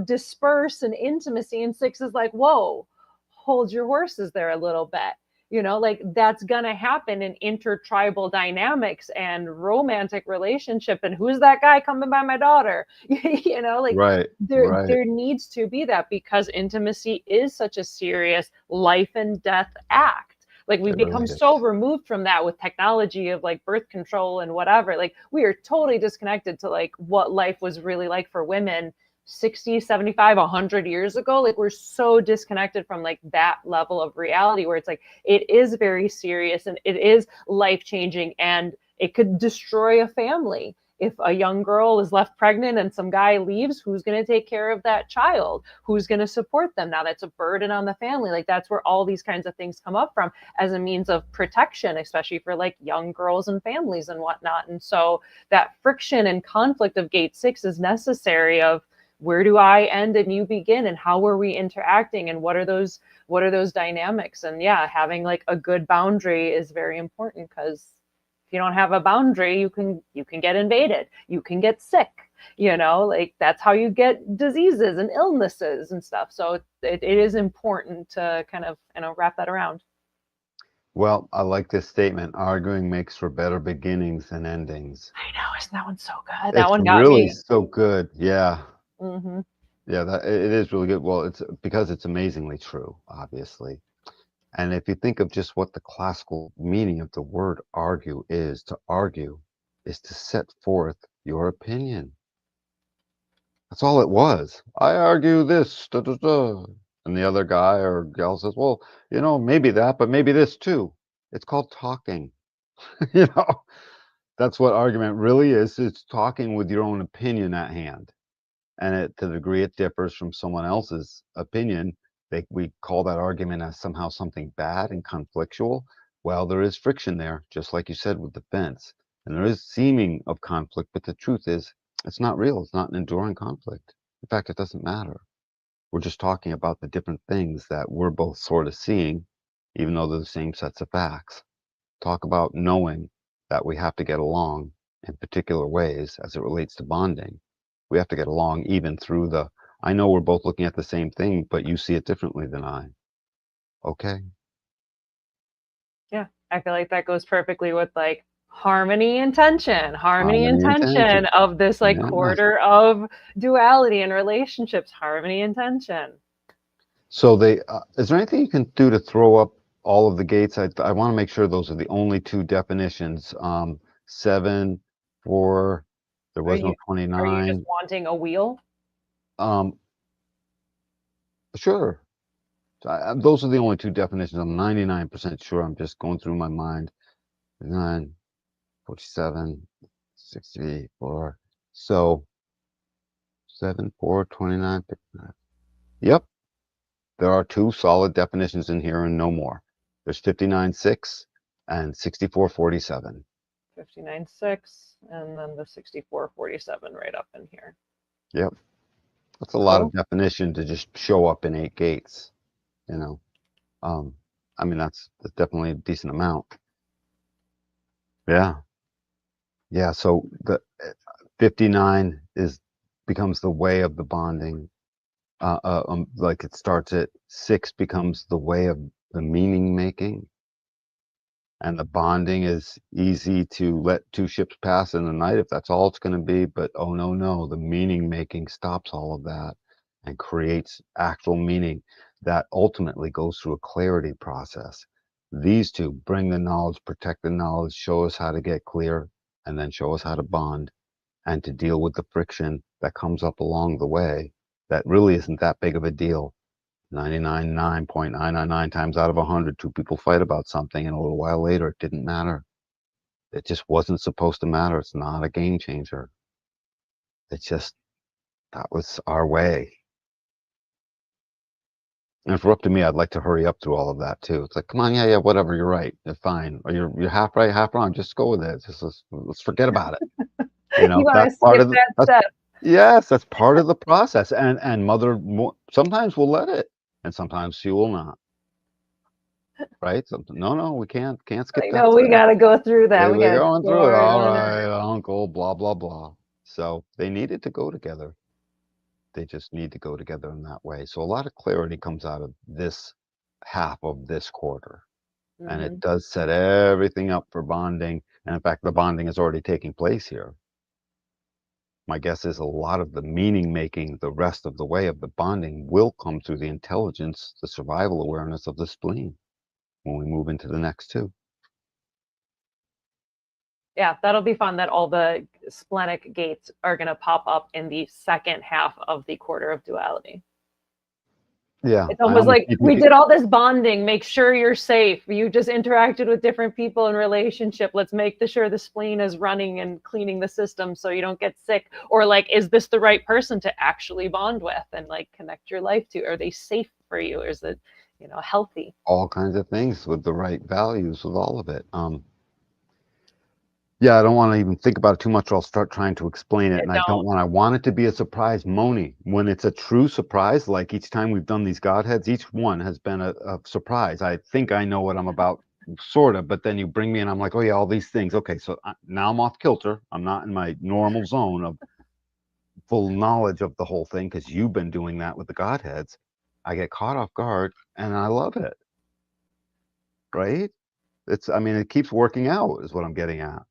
disperse and intimacy, and 6 is like, whoa, hold your horses there a little bit. Like that's gonna happen in intertribal dynamics and romantic relationship. And who's that guy coming by my daughter? Like right, right. there needs to be that, because intimacy is such a serious life and death act. Like we've It really become so is. removed from that with technology of like birth control and whatever. Like we are totally disconnected to like what life was really like for women 60, 75, 100 years ago. Like we're so disconnected from like that level of reality where it's like it is very serious and it is life changing, and it could destroy a family. If a young girl is left pregnant and some guy leaves, who's going to take care of that child? Who's going to support them? Now that's a burden on the family. Like that's where all these kinds of things come up from as a means of protection, especially for like young girls and families and whatnot. And so that friction and conflict of gate six is necessary of, where do I end and you begin, and how are we interacting, and what are those dynamics? And yeah, having like a good boundary is very important, because if you don't have a boundary, you can get invaded, you can get sick, Like that's how you get diseases and illnesses and stuff. So it is important to kind of, wrap that around. Well, I like this statement. Arguing makes for better beginnings than endings. I know, isn't that one so good? That It's one got really me. so good. Yeah. Hmm. Yeah, it is really good. Well, it's because it's amazingly true, obviously. And if you think of just what the classical meaning of the word argue is, to argue is to set forth your opinion. That's all it was. I argue this, da, da, da. And the other guy or gal says, well, maybe that, but maybe this too. It's called talking. you know, that's what argument really is. It's talking with your own opinion at hand. And to the degree it differs from someone else's opinion, we call that argument as somehow something bad and conflictual. Well, there is friction there, just like you said with the fence. And there is seeming of conflict, but the truth is, it's not real. It's not an enduring conflict. In fact, it doesn't matter. We're just talking about the different things that we're both sort of seeing, even though they're the same sets of facts. Talk about knowing that we have to get along in particular ways as it relates to bonding. We have to get along even through I know we're both looking at the same thing, but you see it differently than I. Okay. Yeah, I feel like that goes perfectly with like harmony and tension, harmony and Harmony and tension tension. of this like Yes. quarter of duality and relationships, harmony and tension. So is there anything you can do to throw up all of the gates? I want to make sure those are the only two definitions. 7, 4, there Are was you no are you just 29. wanting a wheel? Um, sure. Those are the only two definitions. I'm 99% sure. I'm just going through my mind. 9, 47, 64. So 7, 4, 29, 59. Yep. There are two solid definitions in here and no more. There's 59.6 and 64.47. 59.6 and then the 64.47 right up in here. Yep. That's a lot of Cool. definition to just show up in 8 gates, you know. I mean, that's definitely a decent amount. Yeah. Yeah. So the 59 becomes the way of the bonding. Like it starts at 6 becomes the way of the meaning making. And the bonding is easy to let two ships pass in the night if that's all it's going to be. But oh, no, no, the meaning making stops all of that and creates actual meaning that ultimately goes through a clarity process. These two bring the knowledge, protect the knowledge, show us how to get clear, and then show us how to bond and to deal with the friction that comes up along the way that really isn't that big of a deal. 99.999 times out of 100, two people fight about something, and a little while later, it didn't matter. It just wasn't supposed to matter. It's not a game changer. It's just that was our way. And if it were up to me, I'd like to hurry up through all of that too. It's like, come on, yeah, whatever. You're right. You're fine. Or you're half right, half wrong. Just go with it. Just let's forget about it. You want to That's part skip of that that's step. yes, that's part of the process. And mother sometimes will let it, and sometimes she will not. Right? Something. No, we can't skip I that know we step. got to go through that. We We're got to going through it. explore All it. right, uncle, blah, blah, blah. So they needed to go together. They just need to go together in that way. So a lot of clarity comes out of this half of this quarter. And it Hmm. does set everything up for bonding. And in fact, the bonding is already taking place here. My guess is a lot of the meaning making, the rest of the way of the bonding will come through the intelligence, the survival awareness of the spleen when we move into the next two. Yeah, that'll be fun that all the splenic gates are going to pop up in the second half of the quarter of duality. Yeah, It's I almost almost like keep we making. did all this bonding, make sure you're safe. You just interacted with different people in relationship. Let's make sure the spleen is running and cleaning the system so you don't get sick. Or like, is this the right person to actually bond with and like connect your life to? Are they safe for you? Or is it, healthy? All kinds of things with the right values with all of it. Yeah, I don't want to even think about it too much or I'll start trying to explain it. Yeah, And don't. I want it to be a surprise, Moni. When it's a true surprise, like each time we've done these Godheads, each one has been a surprise. I think I know what I'm about, sort of, but then you bring me and I'm like, oh yeah, all these things. Okay, so now I'm off kilter. I'm not in my normal zone of full knowledge of the whole thing, because you've been doing that with the Godheads, I get caught off guard and I love it. Right? I mean, it keeps working out is what I'm getting at.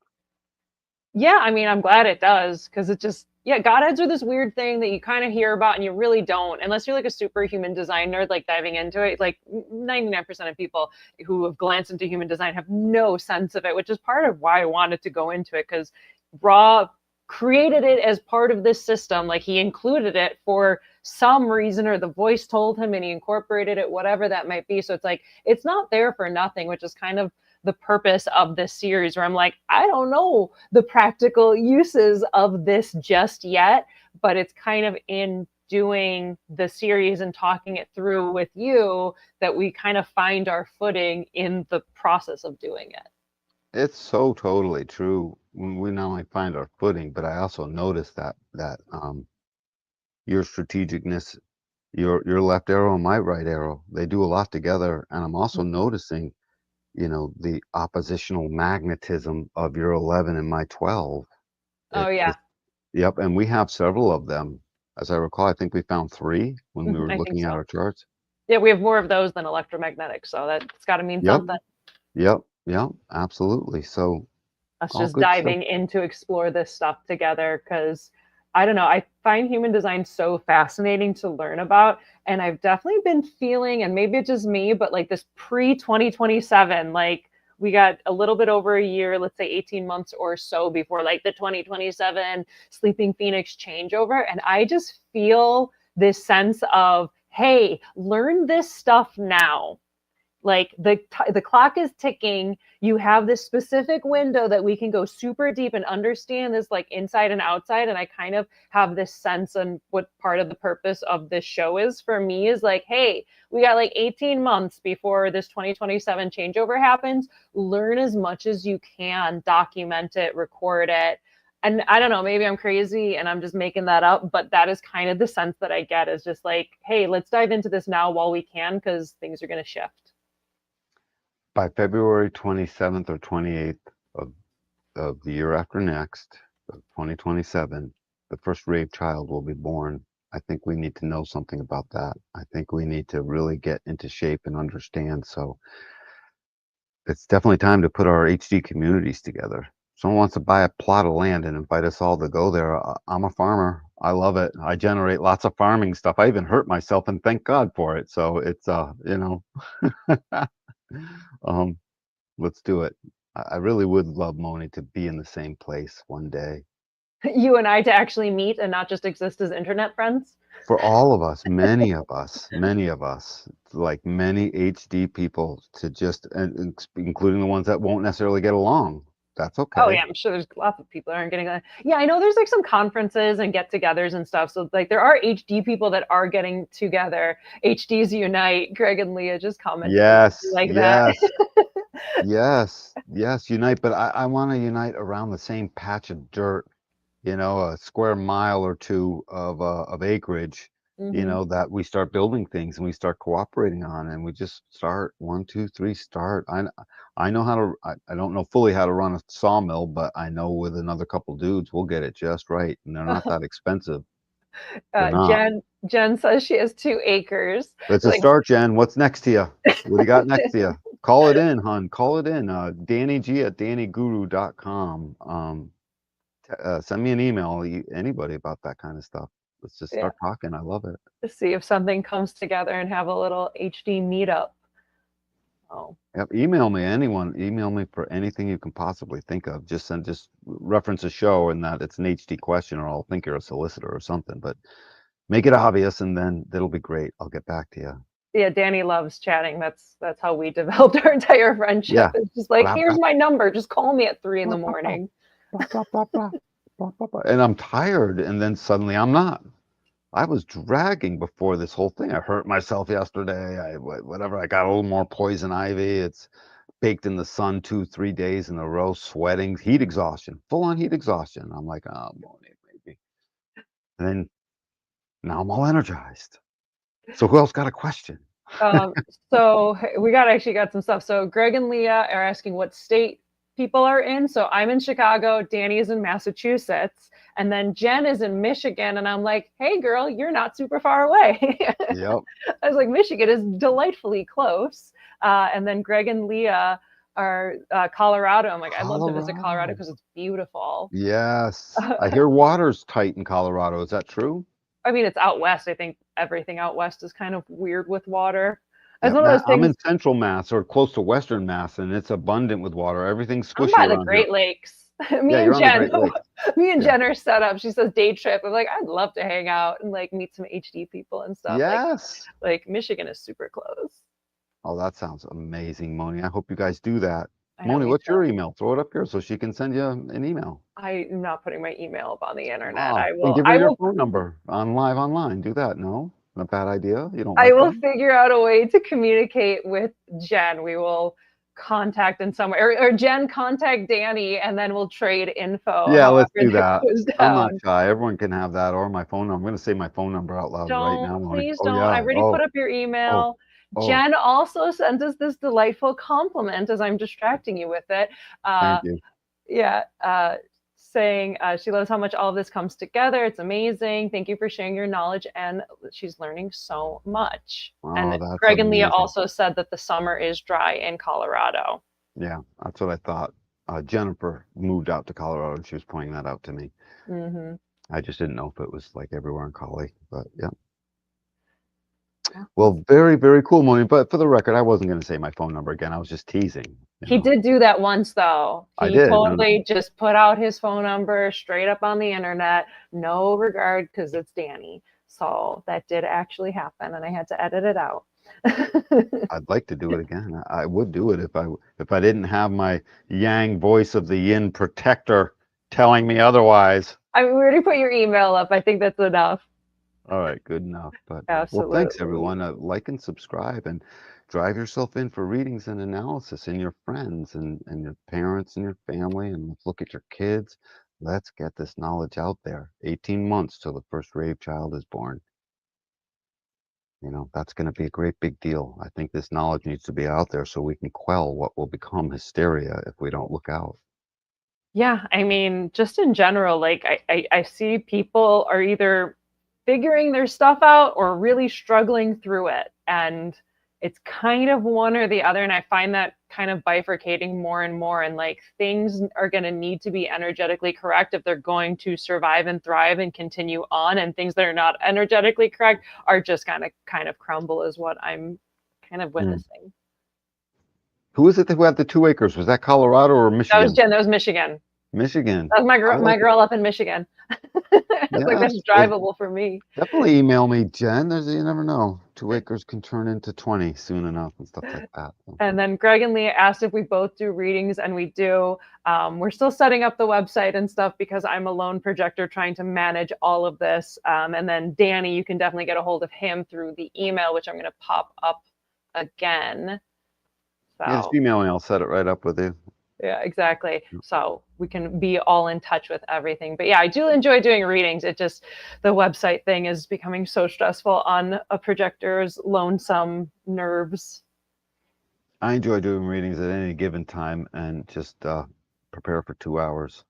Yeah, I mean, I'm glad it does because it just, yeah, Godheads are this weird thing that you kind of hear about and you really don't, unless you're like a super human design nerd, like diving into it. Like 99% of people who have glanced into human design have no sense of it, which is part of why I wanted to go into it because Ra created it as part of this system. Like he included it for some reason, or the voice told him and he incorporated it, whatever that might be. So it's like, it's not there for nothing, which is kind of the purpose of this series where I'm like, I don't know the practical uses of this just yet, but it's kind of in doing the series and talking it through with you that we kind of find our footing in the process of doing it. It's so totally true. When we not only find our footing, but I also notice that your strategicness, your left arrow and my right arrow, they do a lot together. And I'm also noticing, the oppositional magnetism of your 11 and my 12. Oh, It, yeah. it, yep. And we have several of them. As I recall, I think we found 3 when we were I think looking at so. our charts. Yeah, we have more of those than electromagnetic, so that's got to mean Yep. something. Yep. Yep. Absolutely. So Us all just good stuff. diving in to explore this stuff together because I don't know, I find human design so fascinating to learn about. And I've definitely been feeling, and maybe it's just me, but like this pre 2027, like we got a little bit over a year, let's say 18 months or so before like the 2027 Sleeping Phoenix changeover. And I just feel this sense of, hey, learn this stuff now. Like the clock is ticking. You have this specific window that we can go super deep and understand this like inside and outside. And I kind of have this sense, and what part of the purpose of this show is for me is like, hey, we got like 18 months before this 2027 changeover happens. Learn as much as you can, document it, record it. And I don't know, maybe I'm crazy and I'm just making that up, but that is kind of the sense that I get, is just like, hey, let's dive into this now while we can, because things are going to shift. By February 27th or 28th of the year after next, of 2027, the first rave child will be born. I think we need to know something about that. I think we need to really get into shape and understand. So it's definitely time to put our HD communities together. Someone wants to buy a plot of land and invite us all to go there. I'm a farmer. I love it. I generate lots of farming stuff. I even hurt myself, and thank God for it. So it's um let's do it. I really would love Moni to be in the same place one day. You and I to actually meet and not just exist as internet friends. For all of us, many of us, like many HD people, to just, and including the ones that won't necessarily get along. That's Oh okay. yeah, I'm sure there's lots of people that aren't getting that. Yeah, I know there's like some conferences and get-togethers and stuff. So like there are HD people that are getting together. HDs unite. Greg and Leah just commented Yes, like that. yes, yes, yes, unite. But I want to unite around the same patch of dirt, a square mile or two of acreage, Mm-hmm. that we start building things and we start cooperating on, and we just start 1, 2, 3, start. I know how to. I don't know fully how to run a sawmill, but I know with another couple dudes, we'll get it just right, and they're not that expensive. They're not. Jen says she has 2 acres. It's a Like start, Jen. What's next to you? What do you got next to you? Call it in, hon. Call it in. Danny G at DannyGuru.com. Send me an email, anybody, about that kind of stuff. Let's just yeah, start talking. I love it. to see if something comes together and have a little HD meetup. Oh. Yep. Email me, anyone. Email me for anything you can possibly think of. Just reference a show and that it's an HD question, or I'll think you're a solicitor or something. But make it obvious, and then it'll be great. I'll get back to you. Yeah, Danny loves chatting. That's how we developed our entire friendship. Yeah. It's just like, Blah, here's blah, my number. Just call me at 3 in blah, the blah, blah, morning. blah, blah, blah, blah, blah, blah, blah. And I'm tired, and then suddenly I'm not. I was dragging before this whole thing. I hurt myself yesterday. Whatever. I got a little more poison ivy. It's baked in the sun 2, 3 days in a row, sweating, heat exhaustion, full on heat exhaustion. I'm like, oh, maybe. And then now I'm all energized. So who else got a question? Um, so we actually got some stuff. So Greg and Leah are asking what state people are in. So I'm in Chicago, Danny is in Massachusetts, and then Jen is in Michigan. And I'm like, hey, girl, you're not super far away. Yep. I was like, Michigan is delightfully close. And then Greg and Leah are Colorado. I'm like, I'd love to visit Colorado because it's beautiful. Yes. I hear water's tight in Colorado. Is that true? I mean, it's out west. I think everything out west is kind of weird with water. It's Yeah, one of those I'm things. in central Mass or close to western Mass, and it's abundant with water. Everything's I'm squishy by the around here. Great Lakes. Yeah, me you're and on the Jen, Great Lakes. me and Yeah. Jen are set up. She says day trip. I'm like, I'd love to hang out and like meet some HD people and stuff. Yes. Like Michigan is super close. Oh, that sounds amazing, Moni. I hope you guys do that. I know, Moni, me what's too. your email? Throw it up here so she can send you an email. I am not putting my email up on the internet. Oh, I then will. give her I your will. phone number on live online. Do that. No, not a bad idea. You don't I like will that? figure out a way to communicate with Jen. We will contact in some way, or Jen contact Danny, and then we'll trade info. Yeah, However let's do that that. goes I'm not down. shy. Everyone can have that or my phone number. I'm going to say my phone number out loud right now, Don't, Moni. please Oh, don't. I yeah. already put up your Oh, email. oh, Jen also sent us this delightful compliment as I'm distracting you with it. thank you. Yeah, saying she loves how much all of this comes together. It's amazing. Thank you for sharing your knowledge, and she's learning so much. Oh, And that's Greg and Leah amazing. also said that the summer is dry in Colorado. Yeah, that's what I thought. Jennifer moved out to Colorado and she was pointing that out to me. Mm-hmm. I just didn't know if it was like everywhere in Collie, but yeah. Yeah. Well, very, very cool, Moni. But for the record, I wasn't going to say my phone number again. I was just teasing. He did do that once, though. I He did. totally just put out his phone number straight up on the internet, no regard, because it's Danny. So that did actually happen, and I had to edit it out. I'd like to do it again. I would do it if I didn't have my yang voice of the yin protector telling me otherwise. I mean, we already put your email up. I think that's enough. All right, good enough. But well, thanks Absolutely. everyone. Like and subscribe and drive yourself in for readings and analysis and your friends and your parents and your family, and let's look at your kids. Let's get this knowledge out there. 18 months till the first rave child is born. You know, that's going to be a great big deal. I think this knowledge needs to be out there so we can quell what will become hysteria if we don't look out. Yeah, I mean, just in general, like I see people are either figuring their stuff out or really struggling through it. And it's kind of one or the other. And I find that kind of bifurcating more and more. And like things are going to need to be energetically correct if they're going to survive and thrive and continue on. And things that are not energetically correct are just kind of crumble, is what I'm kind of witnessing. Who is it who had the 2 acres? Was that Colorado or That was Michigan? Jen. That was Michigan. Michigan. That was my I girl. My like it. girl up in Michigan. It's like Yes. that's Well, drivable for me. definitely email me, Jen. You never know. 2 acres can turn into 20 soon enough and stuff like that. And then Greg and Leah asked if we both do readings, and we do. We're still setting up the website and stuff because I'm a lone projector trying to manage all of this. And then Danny, you can definitely get a hold of him through the email, which I'm going to pop up again. So, Yeah, just email me. I'll set it right up with you. yeah, exactly. So we can be all in touch with everything. But yeah, I do enjoy doing readings. It just, the website thing is becoming so stressful on a projector's lonesome nerves. I enjoy doing readings at any given time and just prepare for 2 hours.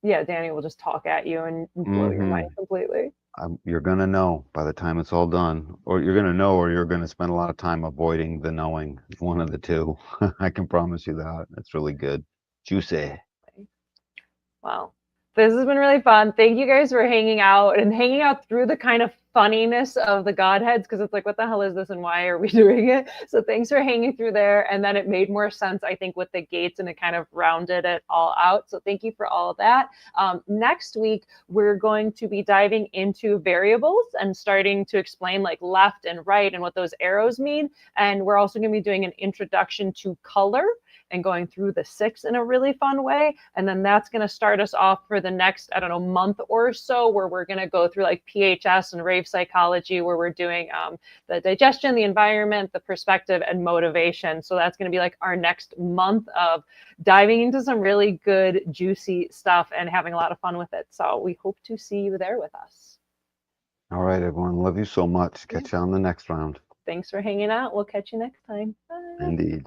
Yeah, Danny will just talk at you and blow your mind completely. You're going to know by the time it's all done, or you're going to know, or you're going to spend a lot of time avoiding the knowing. One of the two. I can promise you that. It's really good. Juicy. Wow. This has been really fun. Thank you guys for hanging out and hanging out through the kind of funniness of the Godheads, because it's like, what the hell is this and why are we doing it? So thanks for hanging through there. And then it made more sense, I think, with the gates, and it kind of rounded it all out. So thank you for all of that. Next week, we're going to be diving into variables and starting to explain like left and right and what those arrows mean. And we're also going to be doing an introduction to color and going through the 6 in a really fun way. And then that's going to start us off for the next, I don't know, month or so, where we're going to go through like PHS and rave psychology, where we're doing the digestion, the environment, the perspective, and motivation. So that's going to be like our next month of diving into some really good, juicy stuff and having a lot of fun with it. So we hope to see you there with us. All right, everyone. Love you so much. Catch you on the next round. Thanks for hanging out. We'll catch you next time. Bye. Indeed.